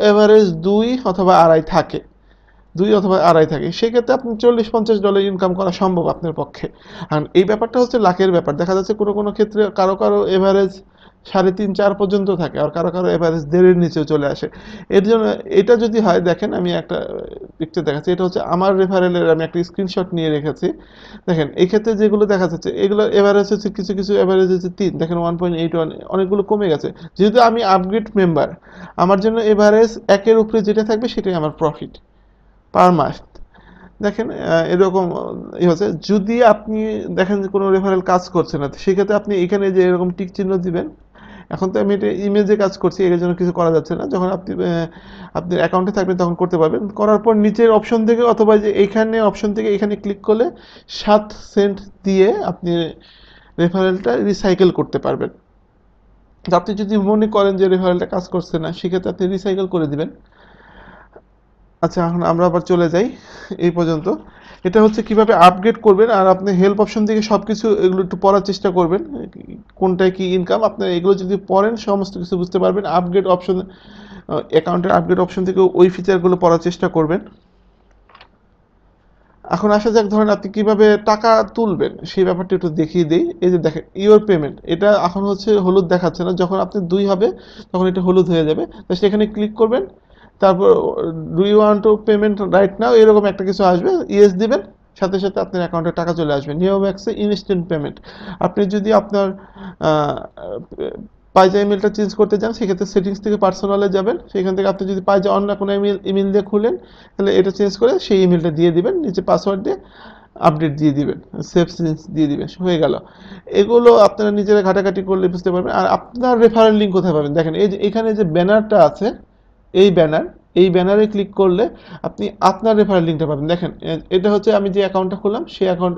এভারেজ 2 অথবা আড়াই থাকে, 2 অথবা আড়াই থাকে। সেক্ষেত্রে আপনি $40-50 ইনকাম করা সম্ভব আপনার পক্ষে। আর এই ব্যাপারটা হচ্ছে লাখের ব্যাপার। দেখা যাচ্ছে কোনো কোনো ক্ষেত্রে কারো এভারেজ 3.5-4 পর্যন্ত থাকে, আর কারো কারো এভারেজ 1.5-এর নিচেও চলে আসে। এর জন্য এটা যদি হয়, দেখেন আমি একটা পিকচার দেখাচ্ছি, এটা হচ্ছে আমার রেফারেলের, আমি একটা স্ক্রিনশট নিয়ে রেখেছি। দেখেন এই ক্ষেত্রে যেগুলো দেখা যাচ্ছে এগুলো এভারেজ হচ্ছে, কিছু কিছু এভারেজ হচ্ছে 3, দেখেন 1.81, অনেকগুলো কমে গেছে। যেহেতু আমি আপগ্রেড মেম্বার, আমার জন্য এভারেজ 1-এর উপরে যেটা থাকবে সেটাই আমার প্রফিট পার মাস। দেখেন এরকম হচ্ছে, যদি আপনি দেখেন যে কোনো রেফারেল কাজ করছে না, সেক্ষেত্রে আপনি এখানে যে এরকম টিক চিহ্ন দিবেন। এখন তো আমি এটা ইমেজে কাজ করছি, এর জন্য কিছু করা যাচ্ছে না। যখন আপনি আপনার অ্যাকাউন্টে থাকবেন তখন করতে পারবেন। করার পর নিচের অপশন থেকে, অথবা যে এখানে অপশন থেকে এখানে ক্লিক করলে 7 সেন্ট দিয়ে আপনি রেফারেলটা রিসাইকেল করতে পারবেন। তো আপনি যদি মনে করেন যে রেফারেলটা কাজ করছে না, সেক্ষেত্রে আপনি রিসাইকেল করে দিবেন। আচ্ছা, এখন আমরা আবার চলে যাই এই পর্যন্ত। এটা হচ্ছে কিভাবে আপগ্রেড করবেন, আর আপনি হেল্প অপশন থেকে সবকিছু এগুলো একটু পড়ার চেষ্টা করবেন, কোনটায় কি ইনকাম। আপনার এগুলো যদি পড়েন সমস্ত কিছু বুঝতে পারবেন। আপগ্রেড অপশন, অ্যাকাউন্টের আপগ্রেড অপশন থেকে ওই ফিচারগুলো পড়ার চেষ্টা করবেন। এখন আসা যাক, ধরেন আপনি কিভাবে টাকা তুলবেন সেই ব্যাপারটা একটু দেখিয়ে দিই। এই যে দেখেন ইওর পেমেন্ট, এটা এখন হচ্ছে হলুদ দেখাচ্ছে না, যখন আপনি 2 হবে তখন এটা হলুদ হয়ে যাবে। তো সেখানে ক্লিক করবেন, তারপর do you want to payment right now, এরকম একটা কিছু আসবে, ইয়েস দিবেন। সাথে সাথে আপনার অ্যাকাউন্টে টাকা চলে আসবে। নিও ম্যাক্সে ইনস্ট্যান্ট পেমেন্ট। আপনি যদি আপনার পাইজা ইমেলটা চেঞ্জ করতে চান, সেক্ষেত্রে সেটিংস থেকে পার্সোনালে যাবেন, সেখান থেকে আপনি যদি পাইজা অন্য কোনো ইমেল দিয়ে খুলেন, তাহলে এটা চেঞ্জ করে সেই ইমেলটা দিয়ে দিবেন, নিচে পাসওয়ার্ড দিয়ে আপডেট দিয়ে দিবেন, সেভ চেঞ্জ দিয়ে দিবেন, হয়ে গেল। এগুলো আপনারা নিজেরা ঘাটাঘাটি করলে বুঝতে পারবেন। আর আপনার রেফারেল লিঙ্ক কোথায় পাবেন, দেখেন এই যে এখানে যে ব্যানারটা আছে, এই ব্যানার, এই ব্যানারে ক্লিক করলে আপনি আপনার রেফারেল লিঙ্কটা পাবেন। দেখেন এটা হচ্ছে আমি যে অ্যাকাউন্টটা খুললাম সেই অ্যাকাউন্ট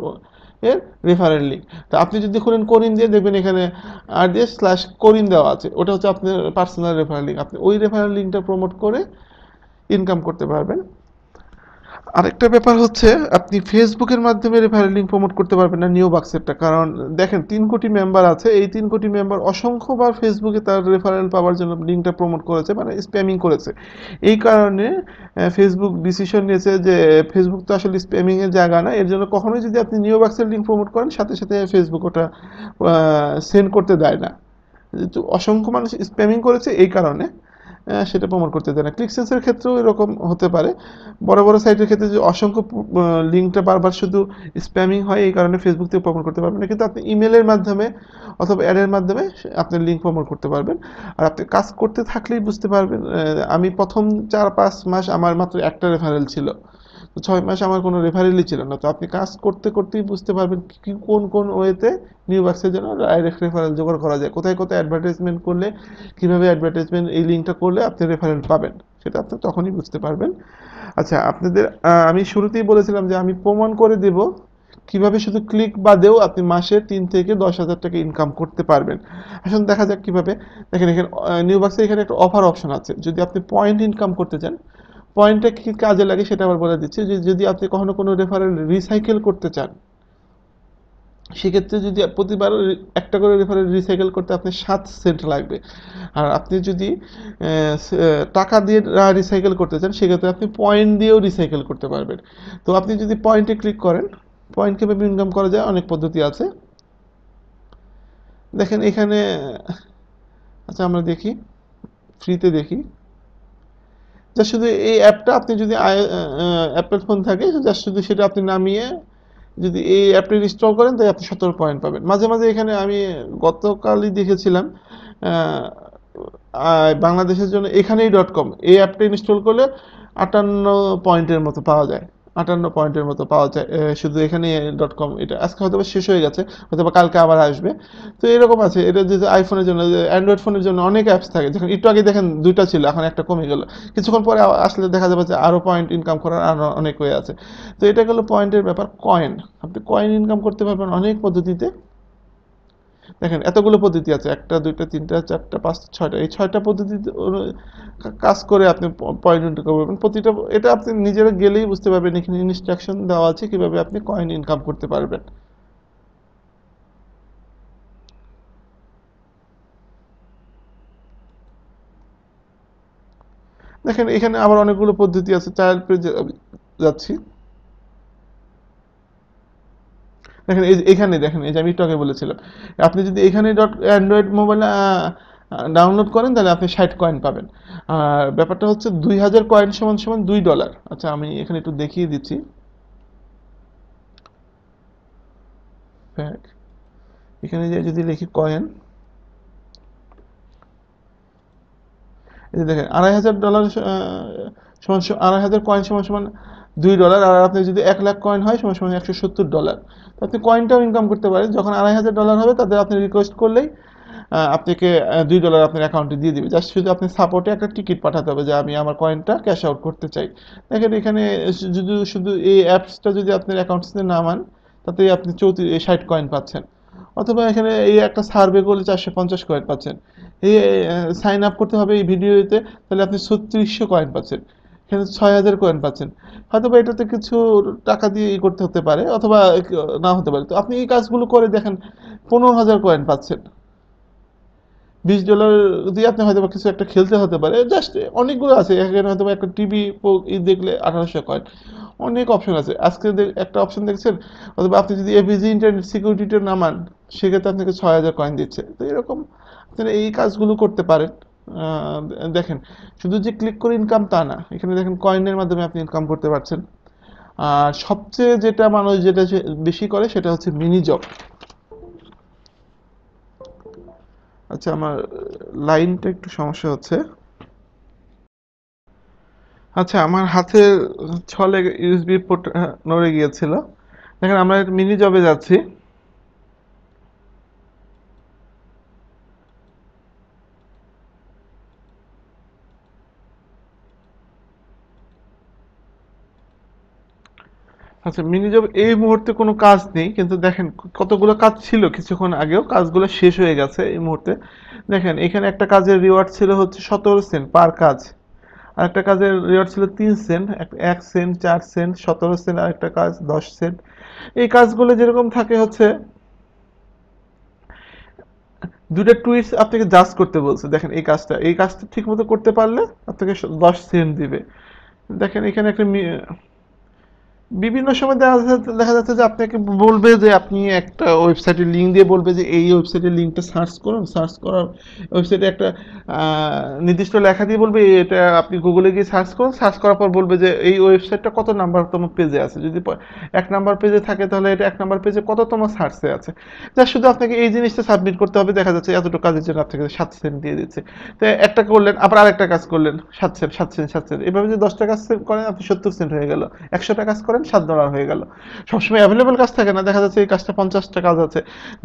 এর রেফারেল লিঙ্ক। তো আপনি যদি খুলেন করিন দিয়ে, দেখবেন এখানে আর দিয়ে /করিন দেওয়া আছে, ওটা হচ্ছে আপনার পার্সোনাল রেফারেল লিঙ্ক। আপনি ওই রেফারেল লিঙ্কটা প্রমোট করে ইনকাম করতে পারবেন। আরেকটা ব্যাপার হচ্ছে, আপনি ফেসবুকের মাধ্যমে রেফারেল লিঙ্ক প্রমোট করতে পারবেন না নিউ বাক্সেরটা, কারণ দেখেন 3 কোটি মেম্বার আছে, এই 3 কোটি মেম্বার অসংখ্যবার ফেসবুকে তার রেফারেল পাওয়ার জন্য লিঙ্কটা প্রমোট করেছে, মানে স্প্যামিং করেছে। এই কারণে ফেসবুক ডিসিশন নিয়েছে যে ফেসবুক তো আসলে স্প্যামিংয়ের জায়গা না, এর জন্য কখনোই যদি আপনি নিউ বাক্সের লিঙ্ক প্রমোট করেন, সাথে সাথে ফেসবুক ওটা সেন্ড করতে দেয় না। তো অসংখ্য মানুষ স্প্যামিং করেছে এই কারণে সেটা প্রমোট করতে দেয় না। ক্লিকসেন্সের ক্ষেত্রেও এরকম হতে পারে। বড় বড় সাইটের ক্ষেত্রে যে অসংখ্য লিঙ্কটা বারবার শুধু স্প্যামিং হয়, এই কারণে ফেসবুক থেকে প্রমোট করতে পারবেন না। কিন্তু আপনি ইমেলের মাধ্যমে অথবা অ্যাডের মাধ্যমে আপনি লিঙ্ক প্রমোট করতে পারবেন। আর আপনি কাজ করতে থাকলেই বুঝতে পারবেন। আমি প্রথম 4-5 মাস আমার মাত্র একটা রেফারেল ছিল, তো 6 মাস আমার কোনো রেফারেলই ছিল না। তো আপনি কাজ করতে করতেই বুঝতে পারবেন কি কোন কোন ওয়েতে নিউ বাক্সের জন্য ডাইরেক্ট রেফারেল জোগাড় করা যায়, কোথায় কোথায় অ্যাডভার্টাইজমেন্ট করলে, কিভাবে অ্যাডভার্টাইজমেন্ট এই লিঙ্কটা করলে আপনি রেফারেল পাবেন, সেটা আপনি তখনই বুঝতে পারবেন। আচ্ছা, আপনাদের আমি শুরুতেই বলেছিলাম যে আমি প্রমাণ করে দেব কিভাবে শুধু ক্লিক বাদেও আপনি মাসে 3 থেকে 10 হাজার টাকা ইনকাম করতে পারবেন। আসলে দেখা যাক কিভাবে। দেখেন এখানে নিউ বাক্সে এখানে একটা অফার অপশন আছে, যদি আপনি পয়েন্ট ইনকাম করতে চান। পয়েন্টটা কি কাজে লাগে সেটা আবার বলে দিচ্ছি, যে যদি আপনি কখনো কোনো রেফারেল রিসাইকেল করতে চান, সেক্ষেত্রে যদি প্রতিবার একটা করে রেফারেল রিসাইকেল করতে আপনি 7 সেন্ট লাগবে। আর আপনি যদি টাকা দিয়ে রিসাইকেল করতে চান, সেক্ষেত্রে আপনি পয়েন্ট দিয়েও রিসাইকেল করতে পারবেন। তো আপনি যদি পয়েন্টে ক্লিক করেন, পয়েন্ট কীভাবে ইনকাম করা যায়, অনেক পদ্ধতি আছে। দেখেন এখানে, আচ্ছা আমরা দেখি, ফ্রিতে দেখি। জাস্ট শুধু এই অ্যাপটা আপনি যদি অ্যাপেল ফোন থাকে, জাস্ট শুধু সেটা আপনি নামিয়ে যদি এই অ্যাপটা ইনস্টল করেন, তাই আপনি 17 পয়েন্ট পাবেন। মাঝে মাঝে এখানে আমি গতকালই দেখেছিলাম, বাংলাদেশের জন্য এখানেই.com, এই অ্যাপটা ইনস্টল করলে 58 পয়েন্টের মতো পাওয়া যায়। 58 পয়েন্টের মতো পাওয়া যায় শুধু এখানে.com। এটা আজকে হয়তো শেষ হয়ে গেছে, হয়তো কালকে আবার আসবে। তো এরকম আছে। এটা যে আইফোনের জন্য, অ্যান্ড্রয়েড ফোনের জন্য অনেক অ্যাপস থাকে, যখন একটু আগে দেখেন 2টা ছিল, এখন একটা কমে গেল। কিছুক্ষণ পরে আসলে দেখা যাবে যে আরও পয়েন্ট ইনকাম করার আরও অনেক ওয়ে আছে। তো এটা গেলো পয়েন্টের ব্যাপার। কয়েন, আপনি কয়েন ইনকাম করতে পারবেন অনেক পদ্ধতিতে। দেখেন এতগুলো পদ্ধতি আছে, 1টা 2টা 3টা 4টা 5টা 6টা, এই 6টা পদ্ধতিতে কাজ করে আপনি পয়েন্ট ইনকাম করবেন। প্রতিটা এটা আপনি নিজেরা গেলেই বুঝতে পারবেন, এখানে ইনস্ট্রাকশন দেওয়া আছে কিভাবে আপনি কয়েন ইনকাম করতে পারবেন। দেখেন এখানে আবার অনেকগুলো পদ্ধতি আছে, চাইল্ড পেজে যাচ্ছি। দেখেন এখানে দেখেন, এই যে আমি একটু আগে বলেছিলাম, আপনি যদি এখানে অ্যান্ড্রয়েড মোবাইল ডাউনলোড করেন তাহলে আপনি 60 কয়েন পাবেন। আর ব্যাপারটা হচ্ছে 2000 কয়েন সমান সমান $2। আচ্ছা আমি এখানে একটু দেখিয়ে দিচ্ছি। ব্যাক, এখানে যে যদি লিখি কয়েন, এই যে দেখেন $2500 সমান 2500 কয়েন সমান সমান $2। আর আপনি যদি 1 লাখ কয়েন হয় সমান সমান $170। তো আপনি কয়েনটাও ইনকাম করতে পারেন। যখন $2500 হবে তাদের আপনি রিকোয়েস্ট করলেই আপনাকে $2 আপনার অ্যাকাউন্টে দিয়ে দিবে। জাস্ট শুধু আপনি সাপোর্টে একটা টিকিট পাঠাতে হবে যে আমি আমার কয়েনটা ক্যাশ আউট করতে চাই। দেখেন এখানে শুধু শুধু এই অ্যাপসটা যদি আপনার অ্যাকাউন্ট থেকে নামান, তাতেই আপনি 60 কয়েন পাচ্ছেন। অথবা এখানে এই একটা সার্ভে করলে 450 কয়েন পাচ্ছেন। এই সাইন আপ করতে হবে এই ভিডিওতে, তাহলে আপনি 3600 কয়েন পাচ্ছেন। এখানে 6000 কয়েন পাচ্ছেন। হয়তো বা এটাতে কিছু টাকা দিয়ে করতে হতে পারে, অথবা না হতে পারে। তো আপনি এই কাজগুলো করে দেখেন, 15,000 কয়েন পাচ্ছেন। $20 দিয়ে আপনি হয়তো বা কিছু একটা খেলতে হতে পারে। জাস্ট অনেকগুলো আছে এখানে, হয়তো বা একটা টিভি দেখলে 1800 কয়েন। অনেক অপশন আছে। আজকে একটা অপশন দেখছেন, অথবা আপনি যদি এপিজি ইন্টারনেট সিকিউরিটিটা নামান, সেক্ষেত্রে আপনাকে 6000 কয়েন দিচ্ছে। তো এরকম আপনারা এই কাজগুলো করতে পারেন। দেখেন, শুধু যে ক্লিক করে ইনকাম তা না, এখানে দেখেন কয়েনের মাধ্যমে আপনি ইনকাম করতে পারছেন। আর সবচেয়ে যেটা মানুষ যেটা বেশি করে সেটা হচ্ছে মিনি জব। আচ্ছা আমার লাইনটা একটু সমস্যা হচ্ছে। আচ্ছা আমার হাতের ছলে ইউএসবি পোর্ট নড়ে গিয়েছিল। দেখেন আমরা মিনি জবে যাচ্ছি। আচ্ছা মিনি জব এই মুহূর্তে কোনো কাজ নেই, কিন্তু দেখেন কতগুলো কাজ ছিল কিছুক্ষণ আগেও, কাজগুলো শেষ হয়ে গেছে এই মুহূর্তে। দেখেন এখানে একটা কাজের রিওয়ার্ড ছিল হচ্ছে 17 সেন্ট পার কাজ। আর একটা কাজের রিওয়ার্ড ছিল 3 সেন্ট, 1 সেন্ট, 4 সেন্ট, 17 সেন্ট, আর একটা কাজ 10 সেন্ট। এই কাজগুলো যেরকম থাকে হচ্ছে, দুইটা টুইটস আপনাকে জাজ করতে বলছে। দেখেন এই কাজটা ঠিক মতো করতে পারলে আপনাকে 10 সেন্ট দিবে। দেখেন এখানে একটা বিভিন্ন সময় দেখা যাচ্ছে যে আপনাকে বলবে যে আপনি একটা ওয়েবসাইটের লিঙ্ক দিয়ে বলবে যে এই ওয়েবসাইটের লিঙ্কটা সার্চ করুন, সার্চ করার ওয়েবসাইটে একটা নির্দিষ্ট লেখা দিয়ে বলবে এটা আপনি গুগলে গিয়ে সার্চ করুন, সার্চ করার পর বলবে যে এই ওয়েবসাইটটা কত নাম্বারতম পেজে আছে। যদি 1 নাম্বার পেজে থাকে তাহলে এটা 1 নাম্বার পেজে কততম সার্চে আছে। যা শুধু আপনাকে এই জিনিসটা সাবমিট করতে হবে। দেখা যাচ্ছে এতটুকু কাজের জন্য আপনাকে 7 সেন্ট দিয়ে দিচ্ছে। তো একটা করলেন, আবার আরেকটা কাজ করলেন, 7 সেন্ট, 7 সেন্ট, 7 সেন্ট, এভাবে যদি 10টা কাজ করেন আপনি 70 সেন্ট হয়ে গেল। 100টা কাজ করেন $7 হয়ে গেল। সবসময় অ্যাভেলেবল কাজ থাকে না, দেখা যাচ্ছে এই কাজটা 50টা কাজ আছে।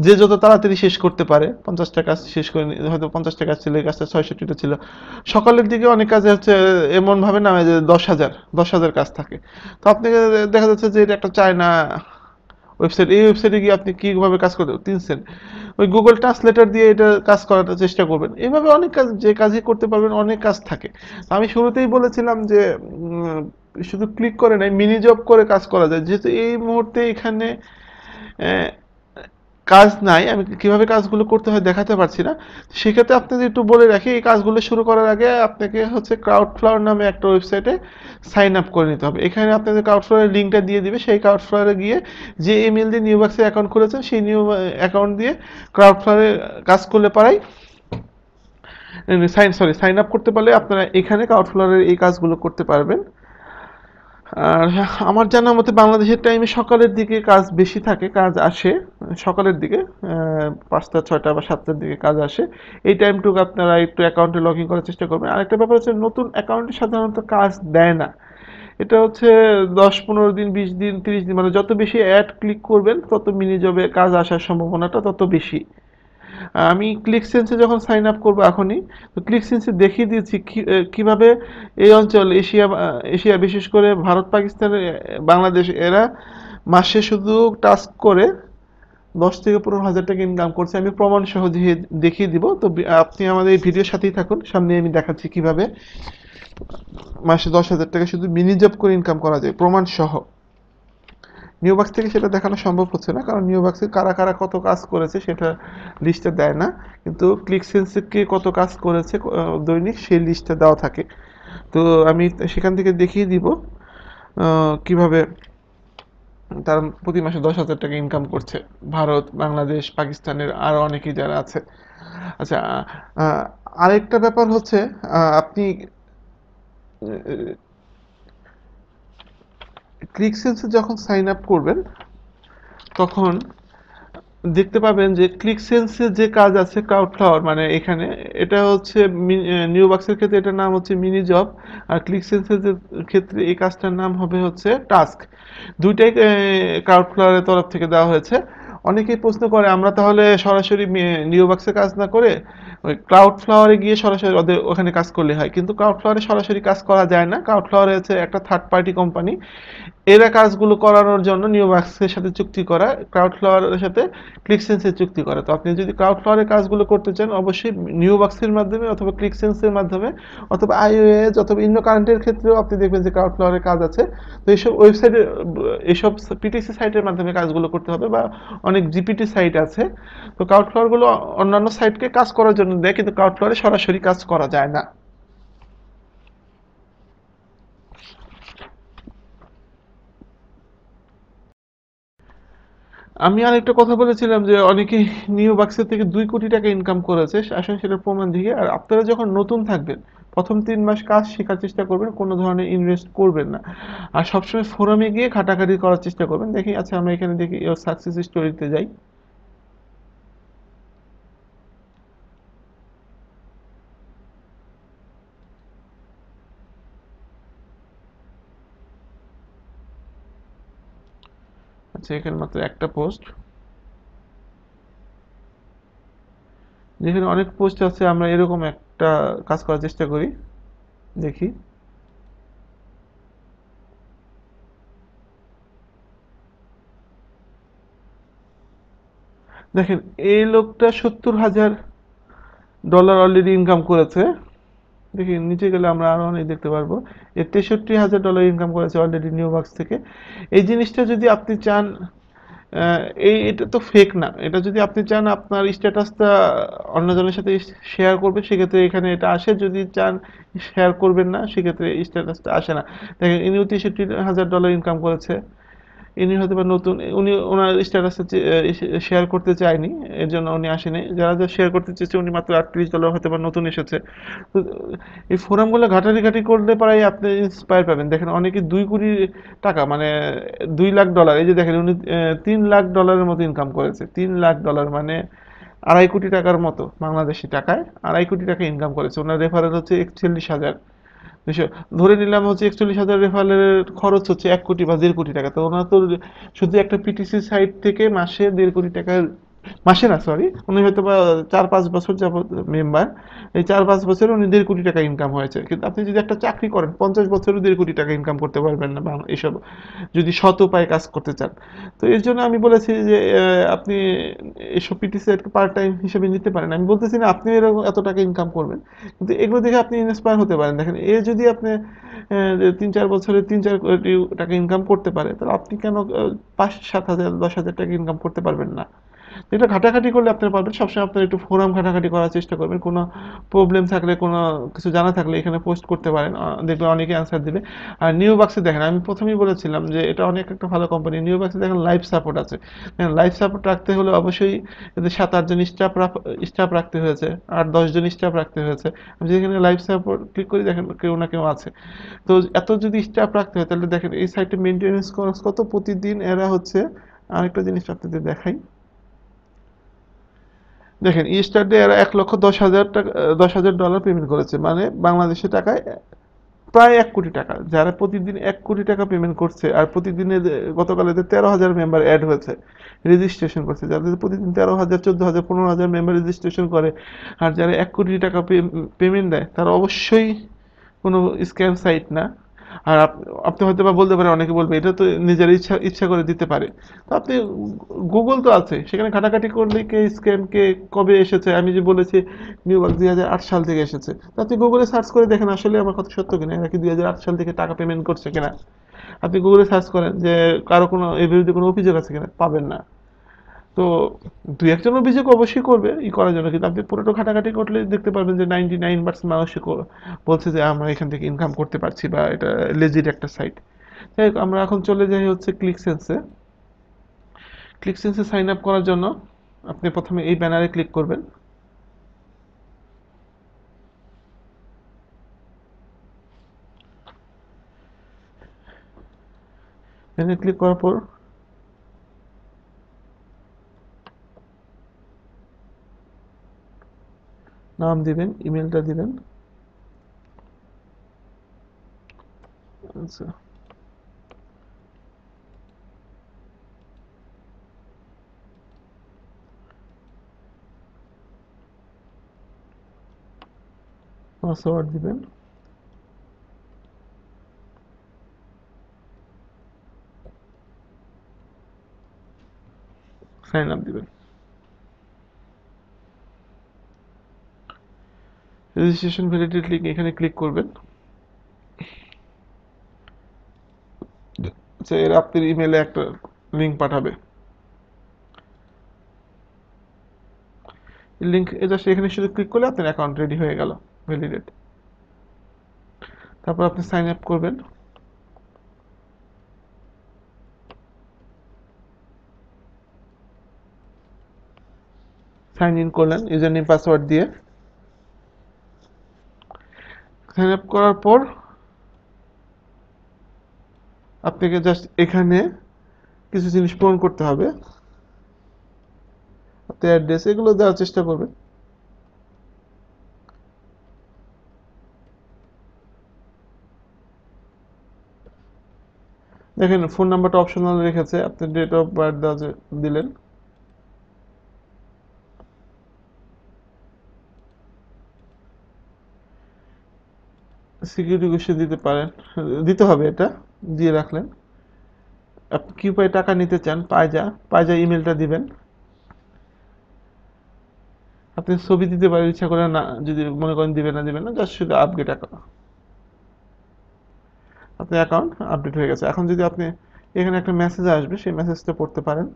যে যত তাড়াতাড়ি শেষ করতে পারে 50টা কাজ শেষ করে হয়তো 50টা কাজ ছিল, এই কাজটা 66টা ছিল। সকালের দিকে অনেক কাজে হচ্ছে এমন ভাবে নামে যে 10,000 কাজ থাকে। তো আপনি দেখা যাচ্ছে যে এটা একটা চায়না ওয়েবসাইট, এই ওয়েবসাইটে গিয়ে আপনি কিভাবে কাজ করতে 3 সেন্ট, ওই গুগল ট্রান্সলেটর দিয়ে এটা কাজ করার চেষ্টা করবেন। এইভাবে অনেক কাজ, যে কাজই করতে পারবেন, অনেক কাজ থাকে। আমি শুরুতেই বলেছিলাম যে শুধু ক্লিক করে নাই, মিনি জব করে কাজ করা যায়। যেহেতু এই মুহূর্তে এখানে আহ, কাজ নাই, আমি কিভাবে কাজগুলো করতে হয় দেখাতে পারছি না। সেক্ষেত্রে আপনাদের একটু বলে রাখি, এই কাজগুলো শুরু করার আগে আপনাকে হচ্ছে ক্রাউডফ্লাওয়ার নামে একটা ওয়েবসাইটে সাইন আপ করে নিতে হবে। এখানে আপনাদের ক্রাউডফ্লাওয়ারের লিঙ্কটা দিয়ে দিবে। সেই ক্রাউডফ্লাওয়ারে গিয়ে যে ইমেল দিয়ে নিউবাক্সে অ্যাকাউন্ট খুলেছেন, সেই নিউ অ্যাকাউন্ট দিয়ে ক্রাউডফ্লাওয়ারে কাজ করলে পারাই সাইন আপ করতে পারলে আপনারা এখানে ক্রাউডফ্লাওয়ারের এই কাজগুলো করতে পারবেন। আর আমার জানা মতে বাংলাদেশের টাইমে সকালের দিকে কাজ বেশি থাকে, কাজ আসে সকালের দিকে, 5টা, 6টা বা 7টার দিকে কাজ আসে। এই টাইমটুকু আপনারা একটু অ্যাকাউন্টে লগ ইন করার চেষ্টা করবেন। আরেকটা ব্যাপার হচ্ছে, নতুন অ্যাকাউন্টে সাধারণত কাজ দেয় না। এটা হচ্ছে 10-15 দিন, 20 দিন, 30 দিন, মানে যত বেশি অ্যাড ক্লিক করবেন তত মিনি জবে কাজ আসার সম্ভাবনাটা তত বেশি। আমি ক্লিক সেন্সে যখন সাইন আপ করবো এখনই, তো ক্লিক সেন্সে দেখিয়ে দিয়েছি কিভাবে এই অঞ্চল, এশিয়া বিশেষ করে ভারত, পাকিস্তান, বাংলাদেশ, এরা মাসে শুধু টাস্ক করে 10 থেকে 15 হাজার টাকা ইনকাম করছে। আমি প্রমাণ সহ দেখিয়ে দিব। তো আপনি আমাদের এই ভিডিওর সাথেই থাকুন, সামনে আমি দেখাচ্ছি কিভাবে মাসে 10,000 টাকা শুধু মিনি জব করে ইনকাম করা যায় প্রমাণ সহ। নিউবাক্স থেকে সেটা দেখানো সম্ভব হচ্ছে না, কারণ নিউবাক্সে কারা কারা কত কাজ করেছে সেটা লিস্টে দেয় না। কিন্তু ক্লিক সেন্সে কে কত কাজ করেছে দৈনিক, সেই লিস্টটা দেওয়া থাকে। তো আমি সেখান থেকে দেখিয়ে দিব কিভাবে তারা প্রতি মাসে 10,000 টাকা ইনকাম করছে। ভারত, বাংলাদেশ, পাকিস্তানের আরো অনেকেই যারা আছে। আচ্ছা, আহ, আরেকটা ব্যাপার হচ্ছে, আপনি ক্লিকসেন্সে যখন সাইন আপ করবেন তখন দেখতে পাবেন যে ক্লিকসেন্সের যে কাজ আছে ক্রাউড ফ্লাওয়ার, মানে এখানে এটা হচ্ছে নিউ বাক্সের ক্ষেত্রে এটার নাম হচ্ছে মিনি জব, আর ক্লিকসেন্সের ক্ষেত্রে এই কাজটার নাম হবে হচ্ছে টাস্ক। দুইটাই ক্রাউড ফ্লাওয়ারের তরফ থেকে দেওয়া হয়েছে। অনেকেই প্রশ্ন করে আমরা তাহলে সরাসরি নিউ বাক্সে কাজ না করে ওই ক্রাউড ফ্লাওয়ারে গিয়ে সরাসরি ওদের ওখানে কাজ করলে হয়, কিন্তু ক্রাউড ফ্লাওয়ারে সরাসরি কাজ করা যায় না। ক্রাউড ফ্লাওয়ারে হচ্ছে একটা থার্ড পার্টি কোম্পানি, এরা কাজগুলো করানোর জন্য নিউবাক্সের সাথে চুক্তি করা, ক্রাউডফ্লাওয়ারের সাথে ক্লিকসেন্সের চুক্তি করা। তো আপনি যদি ক্রাউডফ্লাওয়ারের কাজগুলো করতে চান অবশ্যই নিউবাক্সের মাধ্যমে অথবা ক্লিকসেন্সের মাধ্যমে অথবা আইওএস অথবা ইন্নো কারেন্টের ক্ষেত্রেও আপনি দেখবেন যে ক্রাউডফ্লাওয়ারের কাজ আছে। তো এইসব ওয়েবসাইটে, এইসব পিটিসি সাইটের মাধ্যমে কাজগুলো করতে হবে, বা অনেক জিপিটি সাইট আছে। তো ক্রাউডফ্লাওয়ারগুলো অন্যান্য সাইটকে কাজ করার জন্য দেয়, কিন্তু ক্রাউডফ্লাওয়ারে সরাসরি কাজ করা যায় না। আমি আরেকটা কথা বলেছিলাম যে অনেকে নিউ বাক্সের থেকে 2 কোটি টাকা ইনকাম করেছে, আসলে সেটার প্রমাণ দিকে। আর আপনারা যখন নতুন থাকবেন প্রথম 3 মাস কাজ শেখার চেষ্টা করবেন, কোনো ধরনের ইনভেস্ট করবেন না, আর সবসময় ফোরামে গিয়ে খাটাখাটি করার চেষ্টা করবেন। দেখি, আচ্ছা আমরা এখানে দেখি সাকসেস স্টোরিতে যাই। আচ্ছা, এখানে মাত্র একটা পোস্ট, যেখানে অনেক পোস্ট আছে, আমরা এরকম একটা কাজ করার চেষ্টা করি, দেখি। দেখেন, এই লোকটা $70,000 অলরেডি ইনকাম করেছে। দেখি নিচে গেলে আমরা আরো অনেক দেখতে পারবো। এর $63,000 ইনকাম করেছে অলরেডি নিউ বাক্স থেকে। এই জিনিসটা যদি আপনি চান, এটা তো ফেক না। এটা যদি আপনি চান আপনার স্ট্যাটাসটা অন্যজনের সাথে শেয়ার করবেন, সেক্ষেত্রে এখানে এটা আসে। যদি চান শেয়ার করবেন না, সেক্ষেত্রে স্ট্যাটাসটা আসে না। দেখেন, ইনিও $63,000 ইনকাম করেছে। ইনি হয়তো বা নতুন, উনি ওনার স্ট্যাটাসে শেয়ার করতে চায়নি, এর জন্য উনি আসেনি। যারা যারা শেয়ার করতে চেয়েছে, উনি মাত্র $38 হয়তো বা নতুন এসেছে। তো এই ফোরামগুলো ঘাটাঘাটি করলে পারাই আপনি ইন্সপায়ার পাবেন। দেখেন, অনেকে 2 কোটি টাকা, মানে $2 লাখ, এই যে দেখেন উনি $3 লাখ মতো ইনকাম করেছে। $3 লাখ মানে 2.5 কোটি টাকার মতো, বাংলাদেশি টাকায় 2.5 কোটি টাকা ইনকাম করেছে। ওনার রেফারেল হচ্ছে 41,000। দুশো, ধরে নিলাম হচ্ছে 41,000 রেফারেলের খরচ হচ্ছে 1 কোটি বা 1.5 কোটি টাকা। তো ওনার তো শুধু একটা পিটিসি সাইট থেকে মাসে 1.5 কোটি টাকার, মাসে না সরি, উনি হয়তো বা 4-5 বছর যাবত মেম্বার। এই 4-5 বছরে উনি 1.5 কোটি টাকা ইনকাম হয়েছে। কিন্তু আপনি যদি একটা চাকরি করেন 50 বছরও 1.5 কোটি টাকা ইনকাম করতে পারবেন না, এইসব যদি সৎ উপায়ে কাজ করতে চান। তো এর জন্য আমি বলেছি যে আপনি এসব পিটিসি পার্ট টাইম হিসেবে নিতে পারেন। আমি বলতেছি না আপনি এরকম এত টাকা ইনকাম করবেন, কিন্তু এগুলো দেখে আপনি ইন্সপায়ার হতে পারেন। দেখেন, এ যদি আপনি 3-4 বছরে 3-4 কোটি টাকা ইনকাম করতে পারে, তাহলে আপনি কেন 5-7 হাজার 10,000 টাকা ইনকাম করতে পারবেন না? এটা ঘাটাঘাটি করলে আপনি পারবেন। সবসময় আপনার একটু ফোরাম ঘাটাঘাটি করার চেষ্টা করবেন। কোনো প্রবলেম থাকলে, কোনো কিছু জানা থাকলে এখানে পোস্ট করতে পারেন, দেখবেন অনেকে অ্যান্সার দিবে। আর নিউ বাক্সে দেখেন, আমি প্রথমেই বলেছিলাম যে এটা অনেক একটা ভালো কোম্পানি। নিউ বাক্সে দেখেন লাইভ সাপোর্ট আছে। দেখেন, লাইভ সাপোর্ট রাখতে হলে অবশ্যই এদের 7-8 জন স্টাফ রাখতে হয়েছে, 8-10 জন স্টাফ রাখতে হয়েছে। আমি যেখানে লাইভ সাপোর্ট ক্লিক করি, দেখেন কেউ না কেউ আছে। তো এত যদি স্টাফ রাখতে হয়, তাহলে দেখেন এই সাইটে মেনটেন্যান্স খরচ কত প্রতিদিন। এরা হচ্ছে, আরেকটা জিনিস আপনাদের দেখাই, দেখেন ইস্টারডে এরা 1,10,000 টাকা, $10,000 পেমেন্ট করেছে, মানে বাংলাদেশি টাকায় প্রায় 1 কোটি টাকা। যারা প্রতিদিন 1 কোটি টাকা পেমেন্ট করছে, আর প্রতিদিনে গতকাল এদের 13,000 মেম্বার অ্যাড হয়েছে, রেজিস্ট্রেশন করছে। যাদের প্রতিদিন 13,000, 14,000, 15,000 মেম্বার রেজিস্ট্রেশন করে, আর যারা 1 কোটি টাকা পেমেন্ট দেয়, তারা অবশ্যই কোনো স্ক্যাম সাইট না। আর আপনি হয়তো বা বলতে পারেন, অনেকে বলবে এটা তো নিজের ইচ্ছা ইচ্ছা করে দিতে পারে। তো আপনি, গুগল তো আছে, সেখানে ঘাটাঘাটি করলে কে স্ক্যাম, কে কবে এসেছে। আমি যে বলেছি নিউইয়র্ক 2008 সাল থেকে এসেছে, তো আপনি গুগলে সার্চ করে দেখেন আসলে আমার কথা সত্য কিনা, এরা কি 2008 সাল থেকে টাকা পেমেন্ট করছে কিনা। আপনি গুগলে সার্চ করেন যে কারো কোনো এর বিরুদ্ধে কোনো অভিযোগ আছে কিনা, পাবেন না। তো দুই একজন অভিযোগ অবশ্যই করবে করার জন্য, কিন্তু আপনি পুরোটা ঘাটাঘাটি করলে দেখতে পারবেন যে 99% মানুষ বলছে যে আমরা এখান থেকে ইনকাম করতে পারছি, বা এটা লেজিট একটা সাইট। যাই হোক, আমরা এখন চলে যাই হচ্ছে ক্লিকসেন্সে। ক্লিকসেন্সে সাইন আপ করার জন্য আপনি প্রথমে এই ব্যানারে ক্লিক করবেন। এখানে ক্লিক করার পর নাম দিবেন, ইমেলটা দিবেন। আচ্ছা, পাসওয়ার্ড দিবেন। সাইন আপ দিবেন। রেজিস্ট্রেশন ভ্যালিডিটি লিঙ্ক এখানে ক্লিক করবেন। আচ্ছা, এর আপনার ইমেলে একটা লিঙ্ক পাঠাবে। লিঙ্ক জাস্ট এখানে শুধু ক্লিক করলে আপনার অ্যাকাউন্ট রেডি হয়ে গেল, ভ্যালিডেট। তারপর আপনি সাইন আপ করবেন। সাইন ইন করলেন ইউজার নেম পাসওয়ার্ড দিয়ে। সাইন আপ করার পর আপনাকে জাস্ট এখানে কিছু জিনিস পূরণ করতে হবে। আপনার অ্যাড্রেস এগুলো দেওয়ার চেষ্টা করবেন। দেখেন ফোন নাম্বারটা অপশনাল রেখেছে, আপনি ডেট অফ বার্থ দিলেন। সিকিউরিটি কোয়েশ্চেন দিতে পারেন, দিতে হবে, এটা দিয়ে রাখলেন। আপনি কি উপায়ে টাকা নিতে চান, পায়জা ইমেলটা দিবেন। আপনি ছবি দিতে পারেন ইচ্ছা করে, না যদি মনে করেন দিবেন না জাস্ট শুধু আপডেট অ্যাকাউন্ট। আপনার অ্যাকাউন্ট আপডেট হয়ে গেছে। এখন যদি আপনি এখানে একটা মেসেজ আসবে, সেই মেসেজটা পড়তে পারেন।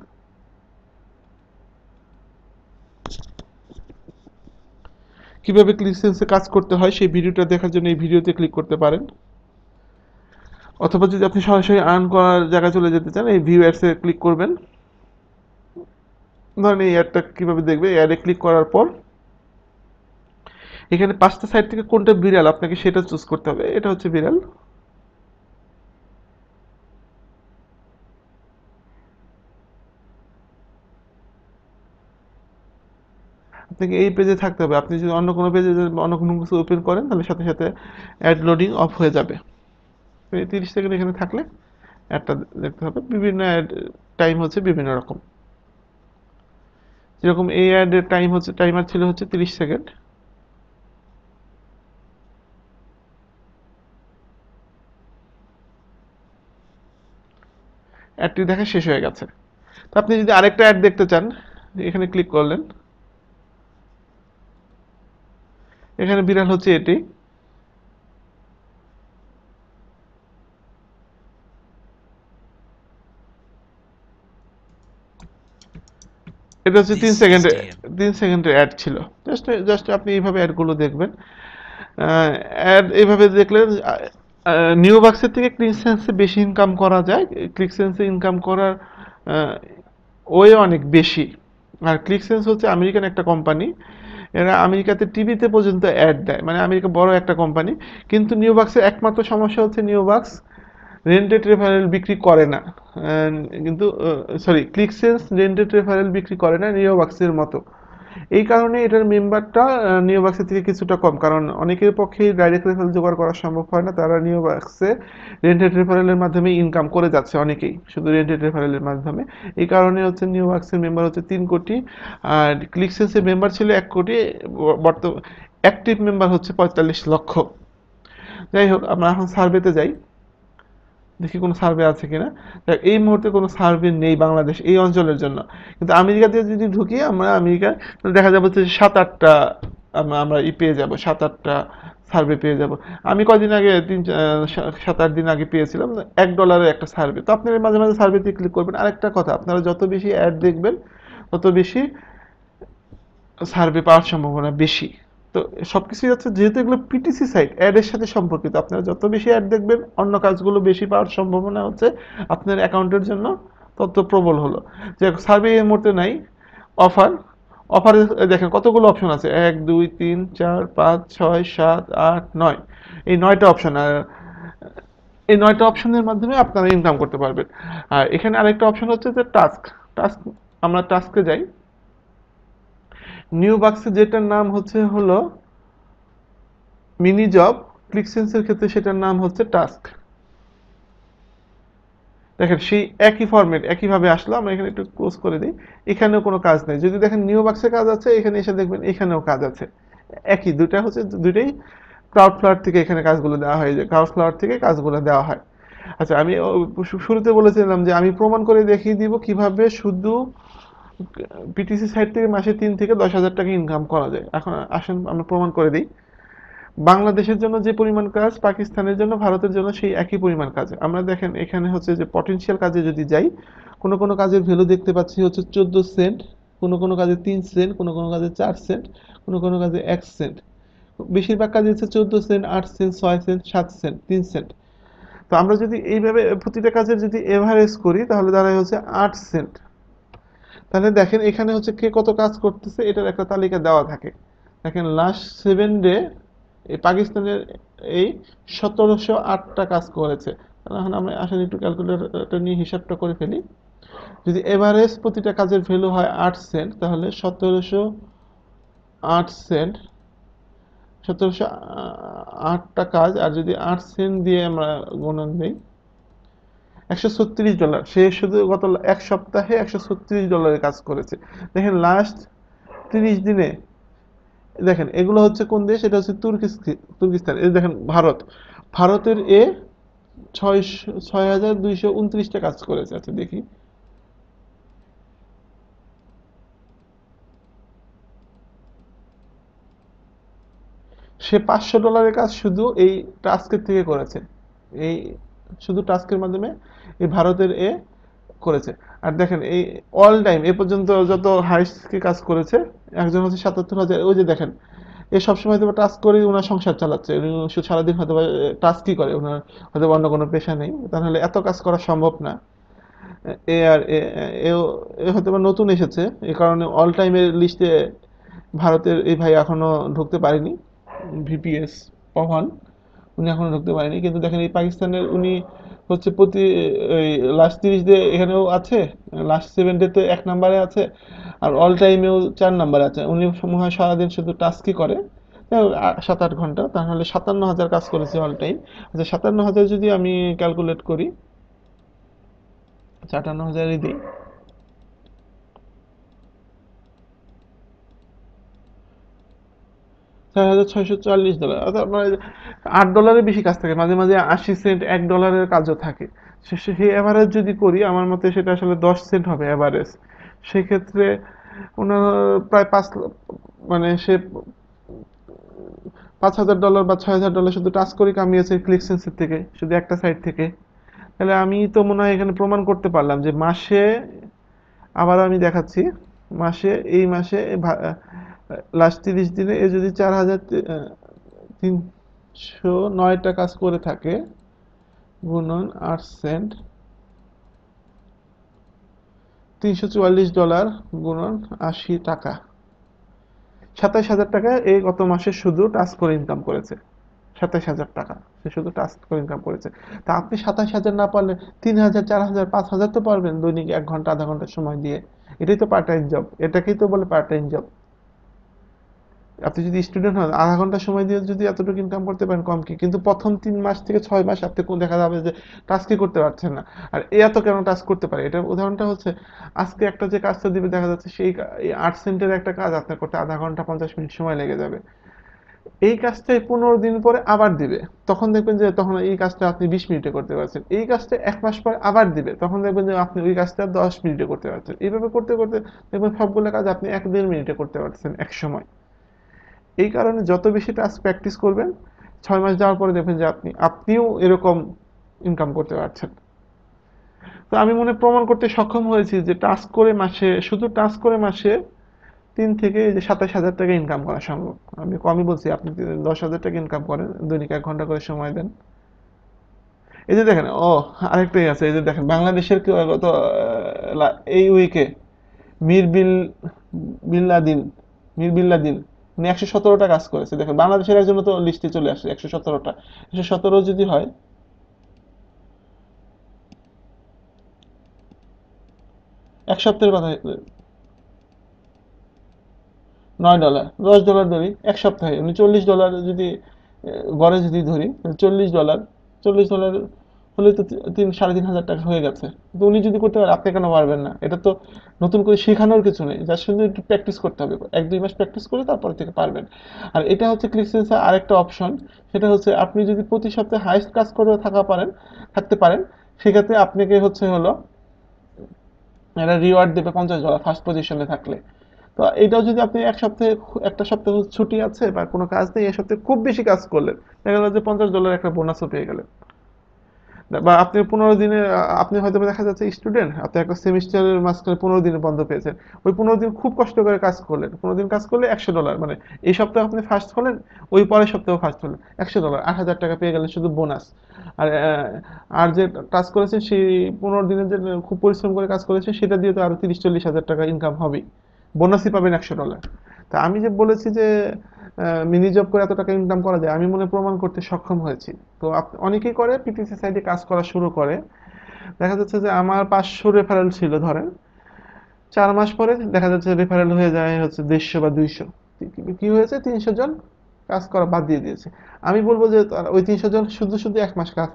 কিভাবে ক্লিকসেন্সে কাজ করতে হয় সেই ভিডিওটা দেখার জন্য এই ভিডিওতে ক্লিক করতে পারেন। অথবা যদি আপনি সরাসরি আর্ন করার জায়গায় চলে যেতে চান, এই ভিউ অ্যাডসে ক্লিক করবেন। ধরেন এই অ্যাডটা কিভাবে দেখবে, অ্যাডে ক্লিক করার পর এখানে 5টা সাইড থেকে কোনটা বিড়াল আপনাকে সেটা চুজ করতে হবে। এটা হচ্ছে বিড়াল। আপনাকে এই পেজে থাকতে হবে। আপনি যদি অন্য কোনো পেজে অন্য কোনো কিছু ওপেন করেন তাহলে সাথে সাথে অ্যাড লোডিং অফ হয়ে যাবে। তো এই 30 সেকেন্ড এখানে থাকলে অ্যাডটা দেখতে হবে। বিভিন্ন অ্যাড টাইম হচ্ছে বিভিন্ন রকম। যেরকম এই অ্যাডের টাইমার ছিল হচ্ছে 30 সেকেন্ড। অ্যাডটি দেখা শেষ হয়ে গেছে। তো আপনি যদি আরেকটা অ্যাড দেখতে চান, এখানে ক্লিক করলেন। এখানে বিড়াল হচ্ছে এটি। এটা হচ্ছে 3 সেকেন্ডের অ্যাড ছিল। জাস্ট আপনি এইভাবে অ্যাডগুলো দেখবেন। অ্যাড এইভাবে দেখলে নিউ বাক্সের থেকে ক্লিকসেন্সে বেশি ইনকাম করা যায়। ক্লিকসেন্সে ইনকাম করার ওয়ে অনেক বেশি। আর ক্লিকসেন্স হচ্ছে আমেরিকান একটা কোম্পানি। এরা আমেরিকাতে টিভিতে পর্যন্ত অ্যাড দেয়, মানে আমেরিকা বড় একটা কোম্পানি। কিন্তু নিউ বাক্সের একমাত্র সমস্যা হচ্ছে নিউ বাক্স রেন্টেড রেফারেল বিক্রি করে না। কিন্তু সরি, ক্লিকসেন্স রেন্টেড রেফারেল বিক্রি করে না নিওবাক্সের মতো। এই কারণে এটার মেম্বারটা নিওবাক্সের থেকে কিছুটা কম, কারণ অনেকের পক্ষেই ডাইরেক্ট রেফারেল জোগাড় করা সম্ভব হয় না। তারা নিওবাক্সে রেন্টেড রেফারেলের মাধ্যমে ইনকাম করে যাচ্ছে, অনেকেই শুধু রেন্টেড রেফারেলের মাধ্যমে। এই কারণে হচ্ছে নিওবাক্সের মেম্বার হচ্ছে 3 কোটি, আর ক্লিকসেন্সের মেম্বার ছিল 1 কোটি। বর্তমান অ্যাক্টিভ মেম্বার হচ্ছে 45 লক্ষ। যাই হোক, আমরা এখন সার্ভেতে যাই, দেখি কোনো সার্ভে আছে কিনা। এই মুহূর্তে কোনো সার্ভে নেই বাংলাদেশ এই অঞ্চলের জন্য। কিন্তু আমেরিকাতে যদি ঢুকি আমরা, আমেরিকা দেখা যাবে যে 7-8টা আমরা পেয়ে যাব, 7-8টা সার্ভে পেয়ে যাব। আমি কয়দিন আগে 7-8 দিন আগে পেয়েছিলাম $1 একটা সার্ভে। তো আপনারা মাঝে মাঝে সার্ভেতে ক্লিক করবেন। আরেকটা কথা, আপনারা যত বেশি অ্যাড দেখবেন তত বেশি সার্ভে পাওয়ার সম্ভাবনা বেশি। তো সবকিছুই হচ্ছে, যেহেতু এগুলো পিটিসি সাইট, অ্যাডের সাথে সম্পর্কিত, আপনারা যত বেশি অ্যাড দেখবেন অন্য কাজগুলো বেশি পাওয়ার সম্ভাবনা হচ্ছে আপনার অ্যাকাউন্টের জন্য তত প্রবল হলো। যে সার্ভে এর মধ্যে নাই, অফার, অফারে দেখেন কতগুলো অপশন আছে, 1 2 3 4 5 6 7 8 9, এই 9টা অপশন। আর এই 9টা অপশনের মাধ্যমে আপনারা ইনকাম করতে পারবেন। আর এখানে আরেকটা অপশন হচ্ছে যে টাস্ক। টাস্ক, আমরা টাস্কে যাই, নিউ বাক্সে যেটার নাম হলো মিনি জব, ক্লিকসেন্সের ক্ষেত্রে সেটার নাম হচ্ছে টাস্ক। দেখেন সেই একই ফরম্যাট একইভাবে আসলো, আমরা এখানে একটু ক্লোজ করে দিই। এখানেও কোনো কাজ নেই, যদি দেখেন নিউ বাক্সে কাজ আছে, এখানে এসে দেখবেন এখানেও কাজ আছে। একই, দুইটা হচ্ছে দুইটাই ক্রাউড ফ্লাওয়ার থেকে এখানে কাজগুলো দেওয়া হয়, যে ক্রাউড ফ্লাওয়ার থেকে কাজগুলো দেওয়া হয়। আচ্ছা, আমি শুরুতে বলেছিলাম যে আমি প্রমাণ করে দেখিয়ে দিব কিভাবে শুধু পিটিসি সাইট থেকে মাসে 3 থেকে 10 হাজার টাকা ইনকাম করা যায়। এখন আসেন আমরা প্রমাণ করে দিই। বাংলাদেশের জন্য যে পরিমাণ কাজ, পাকিস্তানের জন্য, ভারতের জন্য সেই একই পরিমাণ কাজ। আমরা দেখেন এখানে হচ্ছে যে পটেনশিয়াল কাজে যদি যাই, কোনো কোনো কাজের ভ্যালু দেখতে পাচ্ছি হচ্ছে 14 সেন্ট, কোনো কোনো কাজে 3 সেন্ট, কোনো কোনো কাজে 4 সেন্ট, কোনো কোনো কাজে 1 সেন্ট। বেশিরভাগ কাজে হচ্ছে 14 cent, 8 cent, 6 cent, 7 cent, 3 cent. তো আমরা যদি এইভাবে প্রতিটা কাজের যদি এভারেজ করি তাহলে দাঁড়ায় হচ্ছে 8 সেন্ট। তাহলে দেখেন এখানে হচ্ছে কে কত কাজ করতেছে এটার একটা তালিকা দেওয়া থাকে। দেখেন লাস্ট 7 ডে এই পাকিস্তানের এই 1708টা কাজ করেছে। এখন আমরা আসলে একটু ক্যালকুলেটর নিয়ে হিসাবটা করে ফেলি। যদি এভারেজ প্রতিটা কাজের ভ্যালু হয় 8 সেন্ট, তাহলে 1708 সেন্ট, 1708টা কাজ, আর যদি 8 সেন্ট দিয়ে আমরা গুণন দিই, $136। সে শুধু গত 1 সপ্তাহে $136 কাজ করেছে। দেখেন লাস্ট 30 দিনে, দেখেন এগুলো হচ্ছে কোন দেশ, এটা হচ্ছে তুর্কিস্তান। এই দেখেন ভারত, ভারতের 6229টা কাজ করেছে। আচ্ছা দেখি, সে $500 কাজ শুধু এই টাস্কের থেকে করেছে। এই শুধু টাস্কের মাধ্যমে এই ভারতের করেছে। আর দেখেন এই অল টাইম এ পর্যন্ত যত হাইস্ট কাজ করেছে, একজন হচ্ছে 77,000। ওই যে দেখেন, এ সবসময় হয়তো টাস্ক করে ওনার সংসার চালাচ্ছে, উনি সারাদিন হয়তো টাস্কই করে, ওনার হয়তো অন্য কোনো পেশা নেই, তাহলে এত কাজ করা সম্ভব না। এ আর এ এও এ হয়তো বা নতুন এসেছে, এই কারণে অল টাইমের লিস্টে ভারতের এই ভাই এখনো ঢুকতে পারেনি, ভিপিএস পাওয়ান, উনি এখনো ঢুকতে পারেনি। কিন্তু দেখেন এই পাকিস্তানের উনি হচ্ছে প্রতি ওই লাস্ট 30 ডে এখানেও আছে, লাস্ট 7 ডেতে 1 নম্বরে আছে, আর অল টাইমেও 4 নম্বরে আছে। উনি মনে হয় সারাদিন শুধু টাস্কই করে, 7-8 ঘন্টা, তাহলে 57,000 কাজ করেছে অল টাইম। আচ্ছা 57,000 যদি আমি ক্যালকুলেট করি, 58,000ই দিই, $4,640, অর্থাৎ আপনার $8 বেশি কাজ থাকে, মাঝে মাঝে 80 সেন্ট, $1 কাজও থাকে। সেই অ্যাভারেজ যদি করি, আমার মতে সেটা আসলে 10 সেন্ট হবে অ্যাভারেজ। সেক্ষেত্রে ওনার প্রায় মানে সে $5,000 বা $6,000 শুধু টাচ করে কামিয়েছে ক্লিকসেন্সের থেকে, শুধু একটা সাইট থেকে। তাহলে আমি তো মনে হয় এখানে প্রমাণ করতে পারলাম যে মাসে, আবার আমি দেখাচ্ছি, মাসে, এই মাসে লাস্ট 30 দিনে এ যদি 4,309টা কাজ করে থাকে, গুণন 8 সেন্ট, $344 গুণন 80 টাকা, 27,000 টাকা এই গত মাসে শুধু টাস্ক করে ইনকাম করেছে। 27,000 টাকা সে শুধু টাস্ক করে ইনকাম করেছে। তা আপনি 27,000 না পারলে 3,000, 4,000, 5,000 তো পারবেন দৈনিক 1 ঘন্টা আধা ঘন্টা সময় দিয়ে। এটাই তো পার্ট টাইম জব, এটাকেই তো বলে পার্ট টাইম জব। আপনি যদি স্টুডেন্ট হন, আধা ঘন্টা সময় দিয়ে যদি এতটুকু ইনকাম করতে পারেন, কম কি? কিন্তু প্রথম 3 মাস থেকে 6 মাস আপনি দেখা যাবে যে টাস্কই করতে পারছেন না। আর এত কেন টাস্ক করতে পারে, এটার উদাহরণটা হচ্ছে, আজকে একটা যে কাজটা দিবে, দেখা যাচ্ছে সেই এই 8 সেন্টের একটা কাজ আপনার করতে আধা ঘন্টা 50 মিনিট সময় লেগে যাবে। এই কাজটাই 15 দিন পরে আবার দিবে, তখন দেখবেন যে তখন এই কাজটা আপনি 20 মিনিটে করতে পারছেন। এই কাজটা 1 মাস পরে আবার দিবে, তখন দেখবেন যে আপনি ওই কাজটা 10 মিনিটে করতে পারছেন। এইভাবে করতে করতে দেখবেন সবগুলো কাজ আপনি 1-1.5 মিনিটে করতে পারছেন এক সময়। এই কারণে যত বেশি টাস্ক প্র্যাকটিস করবেন, 6 মাস যাওয়ার পরে দেখবেন যে আপনিও এরকম ইনকাম করতে পারছেন। তো আমি প্রমাণ করতে সক্ষম হয়েছি যে টাস্ক করে মাসে, শুধু টাস্ক করে মাসে থেকে এই যে 27,000 টাকা ইনকাম করা সম্ভব। আমি কমই বলছি, আপনি 10,000 টাকা ইনকাম করেন, দৈনিক 1 ঘন্টা করে সময় দেন। এই যে দেখেন, আরেকটাই আছে, এই যে দেখেন বাংলাদেশের গত এই উইকে মির বিল বিল্লাদিন মির বিল্লাদিন উনি 117টা কাজ করেছে। দেখেন বাংলাদেশের একজন তো লিস্টে চলে আসে 117টা। 117 যদি হয়, এক সপ্তাহের কথা, $9, $10 ধরি, এক সপ্তাহে উনি $40 যদি গড়ে যদি ধরি, $40, $40 হলে তো 3,500 টাকা হয়ে গেছে। তো উনি যদি করতে পারে, আপনি কেন পারবেন না? এটা তো নতুন করে শেখানোর কিছু নেই, যার শুধু একটু প্র্যাকটিস করতে হবে, 1-2 মাস প্র্যাকটিস করে তারপর থেকে পারবেন। আর এটা হচ্ছে ক্লিকসেন্সের আরেকটা অপশন, সেটা হচ্ছে আপনি যদি প্রতি সপ্তাহে হাইস্ট কাজ করে থাকতে পারেন, সেক্ষেত্রে আপনাকে হলো এরা রিওয়ার্ড দেবে $50 ফার্স্ট পজিশনে থাকলে। তো এটাও যদি আপনি একটা সপ্তাহ ছুটি আছে বা কোনো কাজ নেই, এই সপ্তাহে খুব বেশি কাজ করলেন, দেখা গেল যে $50 একটা বোনাসও পেয়ে গেলেন। বা আপনি 15 দিনে, আপনি হয়তো দেখা যাচ্ছে স্টুডেন্ট, আপনি একটা সেমিস্টারের মাঝখানে 15 দিন বন্ধ পেয়েছেন, ওই 15 দিন খুব কষ্ট করে কাজ করলেন, 15 দিন কাজ করলে $100, মানে এই সপ্তাহে আপনি ফার্স্ট হলেন, ওই পরের সপ্তাহে ফার্স্ট হলেন, $100, 8,000 টাকা পেয়ে গেলেন শুধু বোনাস। আর যে কাজ করেছেন সেই 15 দিনের যে খুব পরিশ্রম করে কাজ করেছেন, সেটা দিয়ে তো আরো 30-40 হাজার টাকা ইনকাম হবেই, বোনাসই পাবেন $100। তা আমি যে বলেছি যে মিনি জব করে এত টাকা ইনকাম করা যায়, আমি মনে প্রমাণ করতে সক্ষম হয়েছি। তো অনেকেই করে পিটিসি সাইটে কাজ করা শুরু করে, দেখা যাচ্ছে যে আমার 500 রেফারেল ছিল ধরেন, 4 মাস পরে দেখা যাচ্ছে রেফারেল হয়ে যায় হচ্ছে 150 বা 200। কি হয়েছে, 300 জন কাজ করা বাদ দিয়ে দিয়েছে। আমি বলবো যে ওই 300 জন শুধু শুধু 1 মাস কাজ,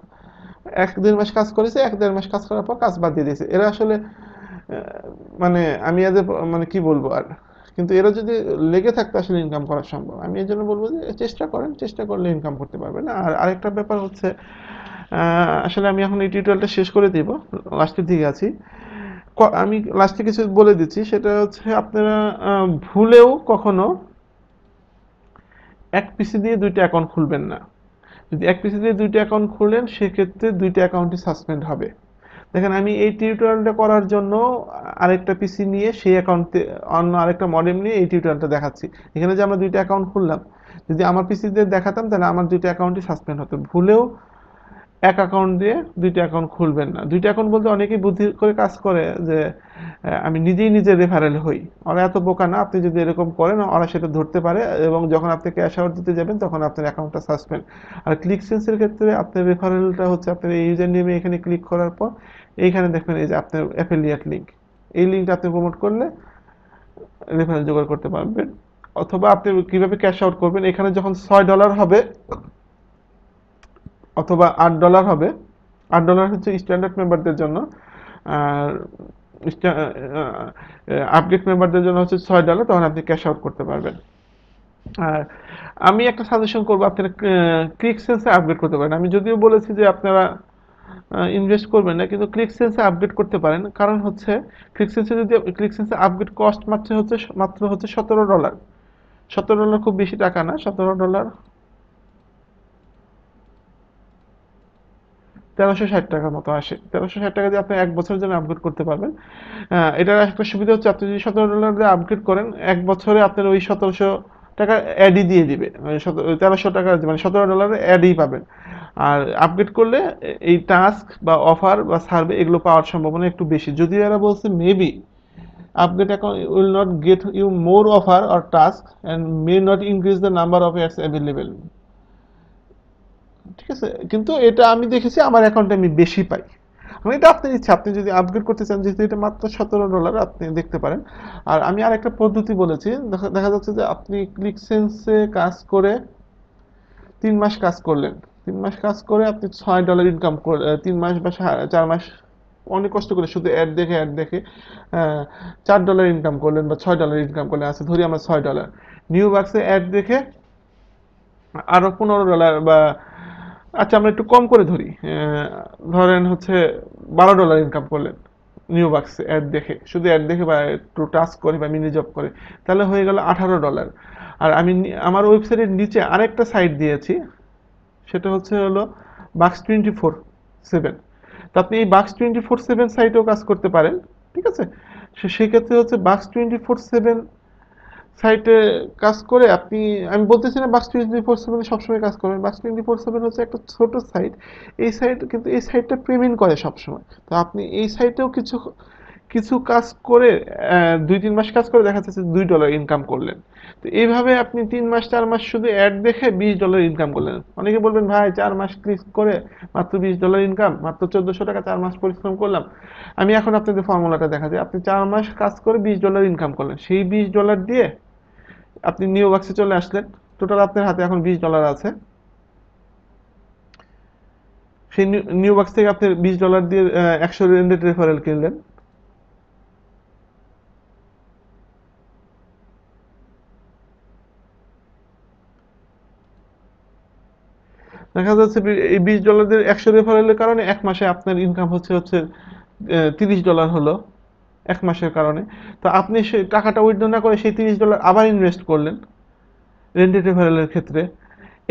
1-1.5 মাস কাজ করেছে, 1-1.5 মাস কাজ করার পর কাজ বাদ দিয়ে দিয়েছে। এরা আসলে মানে আমি এদের মানে কি বলবো আর, কিন্তু এরা যদি লেগে থাকতো আসলে ইনকাম করা সম্ভব। আমি এই জন্য বলবো যে চেষ্টা করেন, চেষ্টা করলে ইনকাম করতে পারবেন। আর আরেকটা ব্যাপার হচ্ছে, আসলে আমি এখন এই টিউটোরিয়ালটা শেষ করে দিব, লাস্টের দিকে আছি। আমি লাস্টে কিছু বলে দিচ্ছি, সেটা হচ্ছে আপনারা ভুলেও কখনো এক পিসি দিয়ে 2টা অ্যাকাউন্ট খুলবেন না। যদি এক পিসি দিয়ে 2টা অ্যাকাউন্ট খুলেন, সেক্ষেত্রে 2টা অ্যাকাউন্টই সাসপেন্ড হবে। দেখেন আমি এই টিউটোরিয়ালটা করার জন্য আরেকটা পিসি নিয়ে সেই অ্যাকাউন্টে অন্য আরেকটা মডেম নিয়ে এই টিউটোরিয়ালটা দেখাচ্ছি। এখানে যে আমরা 2টা অ্যাকাউন্ট খুললাম, যদি আমার পিসিতে দেখাতাম তাহলে আমার 2টা অ্যাকাউন্টই সাসপেন্ড হতো। ভুলেও এক অ্যাকাউন্ট দিয়ে 2টা অ্যাকাউন্ট খুলবেন না। 2টা অ্যাকাউন্ট বলতে অনেকেই বুদ্ধি করে কাজ করে যে আমি নিজেই নিজের রেফারেল হই। ওরা এত বোকা না, আপনি যদি এরকম করেন ওরা সেটা ধরতে পারে, এবং যখন আপনি ক্যাশ আউট দিতে যাবেন তখন আপনার অ্যাকাউন্টটা সাসপেন্ড। আর ক্লিক সেন্সের ক্ষেত্রে আপনার রেফারেলটা হচ্ছে আপনার এই ইউজার নেমে এখানে ক্লিক করার পর এইখানে দেখবেন এই যে আপনার অ্যাফিলিয়েট লিঙ্ক, এই লিঙ্কটা আপনি প্রমোট করলে রেফারেল জোগাড় করতে পারবেন। অথবা আপনি কিভাবে ক্যাশ আউট করবেন, এখানে যখন $6 হবে অথবা $8 হবে, $8 হচ্ছে স্ট্যান্ডার্ড মেম্বারদের জন্য, আর আপডেট মেম্বারদের জন্য হচ্ছে $6, তখন আপনি ক্যাশ আউট করতে পারবেন। আর আমি একটা সাজেশন করবো, আপনারা ক্লিক সেন্সে আপডেট করতে পারেন। আমি যদিও বলেছি যে আপনারা ইনভেস্ট করবেন না, কিন্তু ক্লিক সেন্সে আপডেট করতে পারেন। কারণ হচ্ছে ক্লিক সেন্সে আপডেট কস্ট মাত্র হচ্ছে $17। $17 খুব বেশি টাকা না, $17 1360 টাকার মতো আসে। 1360 টাকা দিয়ে আপনি 1 বছরের জন্য আপগ্রেড করতে পারবেন। এটার একটা সুবিধা হচ্ছে, আপনি যদি $17 দিয়ে আপগ্রেড করেন, 1 বছরে আপনার ওই 1700 টাকা অ্যাডই দিয়ে দিবে, 1300 টাকা মানে $17 অ্যাডই পাবেন। আর আপগ্রেড করলে এই টাস্ক বা অফার বা সার্ভে এগুলো পাওয়ার সম্ভাবনা একটু বেশি, যদিও এরা বলছে maybe upgrade account will not get you more offer or task and may not increase the number of ads available. ঠিক আছে, কিন্তু এটা আমি দেখেছি আমার অ্যাকাউন্টে আমি বেশি পাই। মানে এটা আপনার ইচ্ছা, আপনি যদি আপগ্রেড করতে চান, যেহেতু এটা মাত্র $17 আপনি দেখতে পারেন। আর আমি আরেকটা পদ্ধতি বলেছি, দেখা যাচ্ছে যে আপনি ক্লিক সেন্সে কাজ করে 3 মাস কাজ করলেন, 3 মাস কাজ করে আপনি $6 ইনকাম করে, 3 মাস বা 4 মাস অনেক কষ্ট করে শুধু অ্যাড দেখে $4 ইনকাম করলেন বা $6 ইনকাম করলেন, আচ্ছা ধরি আমরা $6। নিউ বাক্সে অ্যাড দেখে আরো $15 বা, আচ্ছা আমরা একটু কম করে ধরি, ধরেন হচ্ছে $12 ইনকাম করলেন নিউ বাক্সে অ্যাড দেখে, শুধু অ্যাড দেখে বা একটু টাস্ক করে বা মিনি জব করে, তাহলে হয়ে গেল $18। আর আমি আমার ওয়েবসাইটের নিচে আরেকটা সাইট দিয়েছি, সেটা হলো Bucks24/7। তো আপনি এই Bucks24/7 সাইটেও কাজ করতে পারেন। ঠিক আছে, সেক্ষেত্রে হচ্ছে Bucks24/7 সাইটে কাজ করে আপনি, আমি বলতেছি না বাক্স 24/7 সবসময় কাজ করবেন, বাক্স 24/7 হচ্ছে একটা ছোট সাইট। এই সাইট কিন্তু এই সাইটটা পেমেন্ট করে সবসময়। তো আপনি এই সাইটেও কিছু কিছু কাজ করে 2-3 মাস কাজ করে দেখা যাচ্ছে $2 ইনকাম করলেন। তো এইভাবে আপনি 3 মাস 4 মাস শুধু অ্যাড দেখে $20 ইনকাম করলেন। অনেকে বলবেন ভাই 4 মাস ক্লিক করে মাত্র $20 ইনকাম, মাত্র 1400 টাকা, 4 মাস পরিশ্রম করলাম। আমি এখন আপনাদের ফর্মুলাটা দেখা যায়, আপনি 4 মাস কাজ করে $20 ইনকাম করলেন, সেই $20 দিয়ে আপনি নিউ বাক্সে চলে আসলেন। টোটাল আপনার হাতে এখন $20 আছে। সেই নিউ বাক্স থেকে আপনি $20 দিয়ে 100 রেন্ডেড রেফারেল কিনলেন। দেখা যাচ্ছে এই $20 দিয়ে 100 রেফারেলের কারণে 1 মাসে আপনার ইনকাম হচ্ছে $30 হলো 1 মাসের কারণে। তো আপনি সেই টাকাটা উইথড্র না করে সেই $30 আবার ইনভেস্ট করলেন রেন্টেড রেফারেলের ক্ষেত্রে।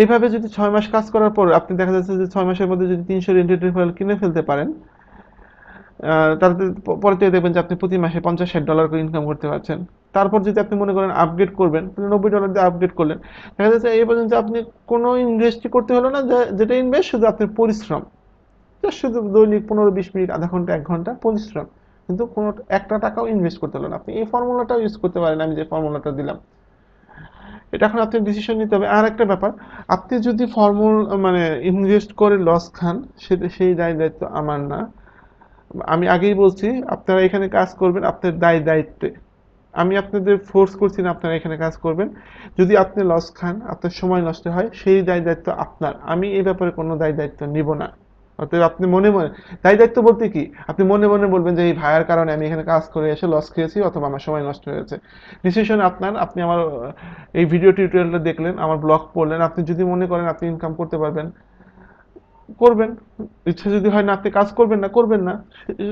এইভাবে যদি 6 মাস কাজ করার পর আপনি দেখা যাচ্ছে যে 6 মাসের মধ্যে যদি 300 রেন্টেড রেফারেল কিনে ফেলতে পারেন, তাহলে পরে থেকে দেখবেন যে আপনি প্রতি মাসে $50-60 করে ইনকাম করতে পারছেন। তারপর যদি আপনি মনে করেন আপগ্রেড করবেন, তাহলে $90 দিয়ে আপগ্রেড করলেন। দেখা যাচ্ছে এই পর্যন্ত আপনি কোনো ইনভেস্টই করতে হলো না, যেটা ইনভেস্ট শুধু আপনার পরিশ্রম। জাস্ট শুধু দৈনিক 15-20 মিনিট, আধা ঘন্টা 1 ঘন্টা পরিশ্রম, কিন্তু কোনো একটা টাকাও ইনভেস্ট করতে হলো না। আপনি এই ফর্মুলাটাও ইউজ করতে পারেন, আমি যে ফর্মুলাটা দিলাম। এটা এখন আপনি ডিসিশন নিতে হবে। আর একটা ব্যাপার, আপনি যদি মানে ইনভেস্ট করে লস খান, সেটা সেই দায় দায়িত্ব আমার না। আমি আগেই বলছি আপনারা এখানে কাজ করবেন আপনার দায় দায়িত্বে। আমি আপনাদের ফোর্স করছি না আপনারা এখানে কাজ করবেন। যদি আপনি লস খান, আপনার সময় নষ্ট হয়, সেই দায় দায়িত্ব আপনার। আমি এই ব্যাপারে কোনো দায় দায়িত্ব নিব না। অতএব আপনি মনে মনে, দায় দায়িত্ব বলতে কি, আপনি মনে মনে বলবেন যে এই ভাইয়ার কারণে আমি এখানে কাজ করে এসে লস খেয়েছি অথবা আমার সময় নষ্ট হয়েছে। ডিসিশন আপনার। আপনি আমার এই ভিডিও টিউটোরিয়ালটা দেখলেন, আমার ব্লগ পড়লেন, আপনি যদি মনে করেন আপনি ইনকাম করতে পারবেন, করবেন। ইচ্ছা যদি হয় না আপনি কাজ করবেন না, করবেন না।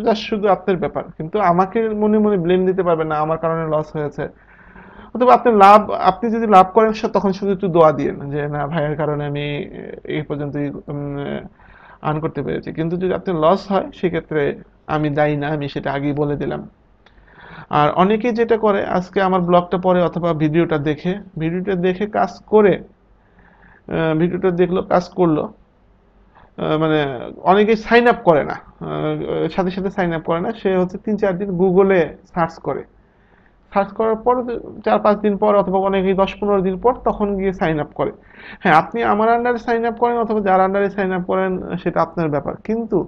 এটা শুধু আপনার ব্যাপার, কিন্তু আমাকে মনে মনে ব্লেম দিতে পারবেন না আমার কারণে লস হয়েছে। অথবা আপনি আপনি যদি লাভ করেন তখন শুধু একটু দোয়া দিয়েন যে না ভাইয়ের কারণে আমি এই পর্যন্তই আর্ন করতে পেরেছি। কিন্তু যদি আপনার লস হয় সেক্ষেত্রে আমি দায়ী না, আমি সেটা আগেই বলে দিলাম। আর অনেকে যেটা করে, আজকে আমার ব্লগটা পড়ে অথবা ভিডিওটা দেখে কাজ করে, ভিডিওটা দেখলো কাজ করলো, মানে অনেকেই সাইন আপ করে না, সাথে সাথে সাইন আপ করে না, সে হচ্ছে 3-4 দিন গুগলে সার্চ করে, সার্চ করার পর 4-5 দিন পর অথবা অনেকেই 10-15 দিন পর তখন গিয়ে সাইন আপ করে। হ্যাঁ, আপনি আমার আন্ডারে সাইন আপ করেন অথবা যার আন্ডারে সাইন আপ করেন, সেটা আপনার ব্যাপার, কিন্তু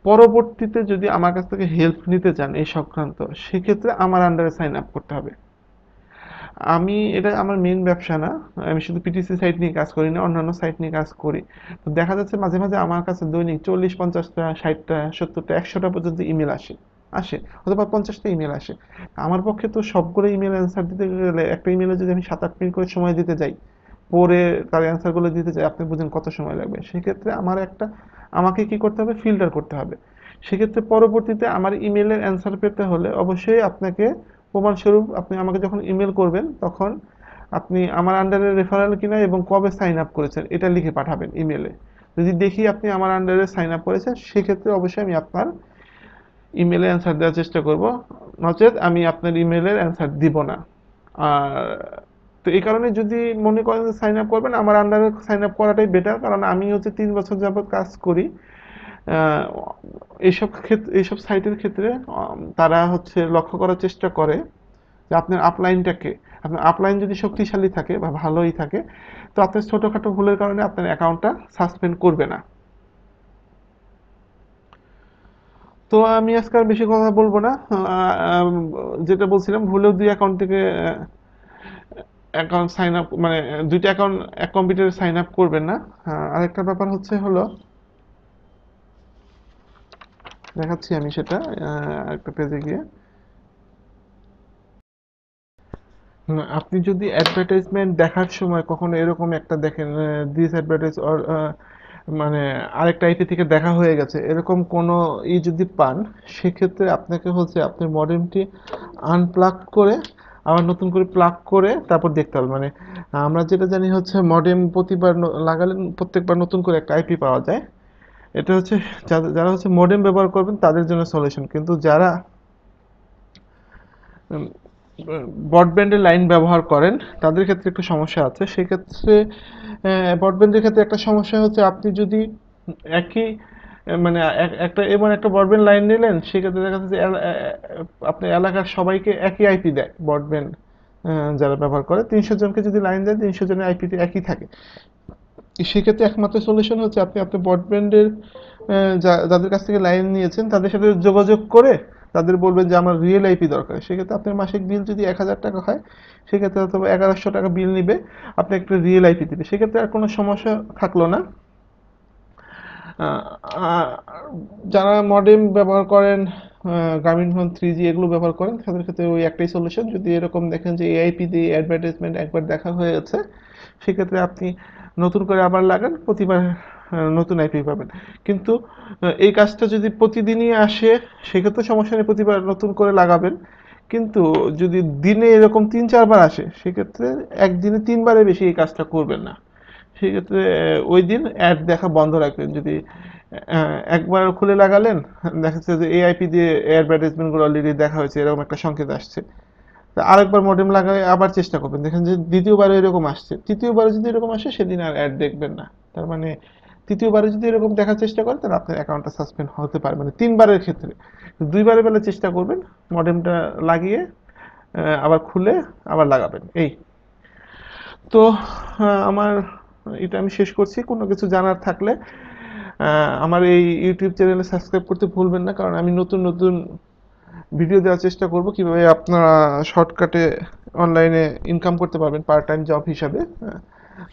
পরবর্তীতে যদি আমার কাছ থেকে হেল্প নিতে চান এই সংক্রান্ত, সেক্ষেত্রে আমার আন্ডারে সাইন আপ করতে হবে। এটা আমার মেইন ব্যবসা না। আমি শুধু পিটিসি সাইট নিয়ে কাজ করি না, অন্যান্য সাইট নিয়ে কাজ করি। তো দেখা যাচ্ছে মাঝে মাঝে আমার কাছে দৈনিক 40-50টা 60টা 70টা 100টা পর্যন্ত ইমেল আসে আসে অথবা 50টা ইমেল আসে। আমার পক্ষে তো সবগুলো ইমেল অ্যান্সার দিতে গেলে, একটা ইমেলে যদি আমি 7-8 মিনিট করে সময় দিতে যাই, পরে তার অ্যান্সারগুলো দিতে চাই, আপনি বুঝেন কত সময় লাগবে। সেক্ষেত্রে আমাকে কি করতে হবে, ফিল্টার করতে হবে। সেক্ষেত্রে পরবর্তীতে আমার ইমেলের অ্যান্সার পেতে হলে অবশ্যই আপনাকে, প্রমাণস্বরূপ আপনি আমাকে যখন ইমেল করবেন তখন আপনি আমার আন্ডারে রেফারেল কিনা এবং কবে সাইন আপ করেছেন এটা লিখে পাঠাবেন ইমেলে। যদি দেখি আপনি আমার আন্ডারে সাইন আপ করেছেন, সেক্ষেত্রে অবশ্যই আমি আপনার ইমেলে অ্যান্সার দেওয়ার চেষ্টা করব, নচেত আমি আপনার ইমেলের অ্যান্সার দিব না। আর তো এই কারণে যদি মনে করেন যে সাইন আপ করবেন, আমার আন্ডারে সাইন আপ করাটাই বেটার, কারণ আমি হচ্ছে 3 বছর যাবত কাজ করি। আহ, এইসব সাইটের ক্ষেত্রে তারা হচ্ছে লক্ষ্য করার চেষ্টা করে যে আপনার আপলাইন যদি শক্তিশালী থাকে বা ভালোই থাকে, তো আপনার ছোটখাটো ভুলের কারণে আপনার অ্যাকাউন্টটা সাসপেন্ড করবে না। তো আমি আজকে আর বেশি কথা বলবো না। যেটা বলছিলাম, ভুলেও 2 অ্যাকাউন্ট থেকে অ্যাকাউন্ট সাইন আপ, মানে 2টা অ্যাকাউন্ট এক কম্পিউটারে সাইন আপ করবেন না। আরেকটা ব্যাপার হলো, দেখাচ্ছি আমি সেটা একটা পেজে গিয়ে। আপনি যদি অ্যাডভার্টাইজমেন্ট দেখার সময় কখনো এরকম একটা দেখেন, দিস অ্যাডভার্টাইজ অর মানে আরেকটা আইপি থেকে দেখা হয়ে গেছে, এরকম কোনো যদি পান, সেক্ষেত্রে আপনাকে হচ্ছে আপনার মডেমটি আনপ্লাগ করে আবার নতুন করে প্লাগ করে তারপর দেখতে হবে। মানে আমরা যেটা জানি হচ্ছে মডেম প্রতিবার লাগালে প্রত্যেকবার নতুন করে একটা আইপি পাওয়া যায়। এটা হচ্ছে যারা হচ্ছে মডেম ব্যবহার করবেন তাদের জন্য সলিউশন, কিন্তু যারা ব্রডব্যান্ডের লাইন ব্যবহার করেন তাদের ক্ষেত্রে একটু সমস্যা আছে। সেক্ষেত্রে ব্রডব্যান্ডের ক্ষেত্রে একটা সমস্যা হচ্ছে আপনি যদি একই মানে একটা এমন একটা ব্রডব্যান্ড লাইন নিলেন, সেক্ষেত্রে দেখা যাচ্ছে যে আপনার এলাকার সবাইকে একই আইপি দেয় ব্রডব্যান্ড। যারা ব্যবহার করে 300 জনকে যদি লাইন দেয়, 300 জনের আইপিতে একই থাকে। সেক্ষেত্রে একমাত্র সলিউশন হচ্ছে আপনি আপনার ব্রডব্যান্ডের যাদের কাছ থেকে লাইন নিয়েছেন তাদের সাথে যোগাযোগ করে তাদের বলবেন যে আমার রিয়েল আইপি দরকার। সেক্ষেত্রে আপনার মাসিক বিল যদি 1000 টাকা হয়, সেক্ষেত্রে অথবা 1100 টাকা বিল নিবে, আপনি একটা রিয়েল আইপি দিবে, সেক্ষেত্রে আর কোনো সমস্যা থাকলো না। আহ, আহ, যারা মডেম ব্যবহার করেন, গ্রামীণফোন 3G এগুলো ব্যবহার করেন, তাদের ক্ষেত্রে ওই একটাই সলিউশন। যদি এরকম দেখেন যে এআইপি দিয়ে অ্যাডভার্টাইজমেন্ট একবার দেখা হয়ে গেছে, সেক্ষেত্রে আপনি নতুন করে আবার লাগান, প্রতিবার নতুন আইপি পাবেন। কিন্তু এই কাজটা যদি প্রতিদিনই আসে, সেক্ষেত্রে সমস্যা নেই, প্রতিবার নতুন করে লাগাবেন। কিন্তু যদি দিনে এরকম 3-4 বার আসে, সেক্ষেত্রে একদিনে 3বারের বেশি এই কাজটা করবেন না। সেক্ষেত্রে ওই দিন অ্যাড দেখা বন্ধ রাখবেন। যদি একবার খুলে লাগালেন, দেখা যাচ্ছে যে এআইপি দিয়ে অ্যাডভার্টাইজমেন্টগুলো অলরেডি দেখা হয়েছে, এরকম একটা সংকেত আসছে, তা আরেকবার মডেম লাগায় আবার চেষ্টা করবেন, দেখেন যে দ্বিতীয়বারে এরকম আসছে, তৃতীয়বারে যদি এরকম আসে সেদিন আর অ্যাড দেখবেন না। তার মানে তৃতীয়বারে যদি এরকম দেখার চেষ্টা করেন, তাহলে আপনার অ্যাকাউন্টটা সাসপেন্ড হতে পারে, মানে 3বারের ক্ষেত্রে। 2বারের বেলা চেষ্টা করবেন মডেমটা লাগিয়ে আবার খুলে আবার লাগাবেন, এই। তো আমার এটা আমি শেষ করছি। কোনো কিছু জানার থাকলে আমার এই ইউটিউব চ্যানেলে সাবস্ক্রাইব করতে ভুলবেন না, কারণ আমি নতুন নতুন ভিডিও দেওয়ার চেষ্টা করব কিভাবে আপনারা শর্টকাটে অনলাইনে ইনকাম করতে পারবেন পার্ট টাইম জব হিসাবে।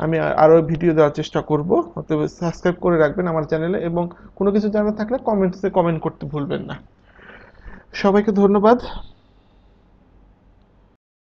আমি আরও ভিডিও দেওয়ার চেষ্টা করব, অতএব সাবস্ক্রাইব করে রাখবেন আমার চ্যানেলে, এবং কোনো কিছু জানার থাকলে কমেন্টসে কমেন্ট করতে ভুলবেন না। সবাইকে ধন্যবাদ।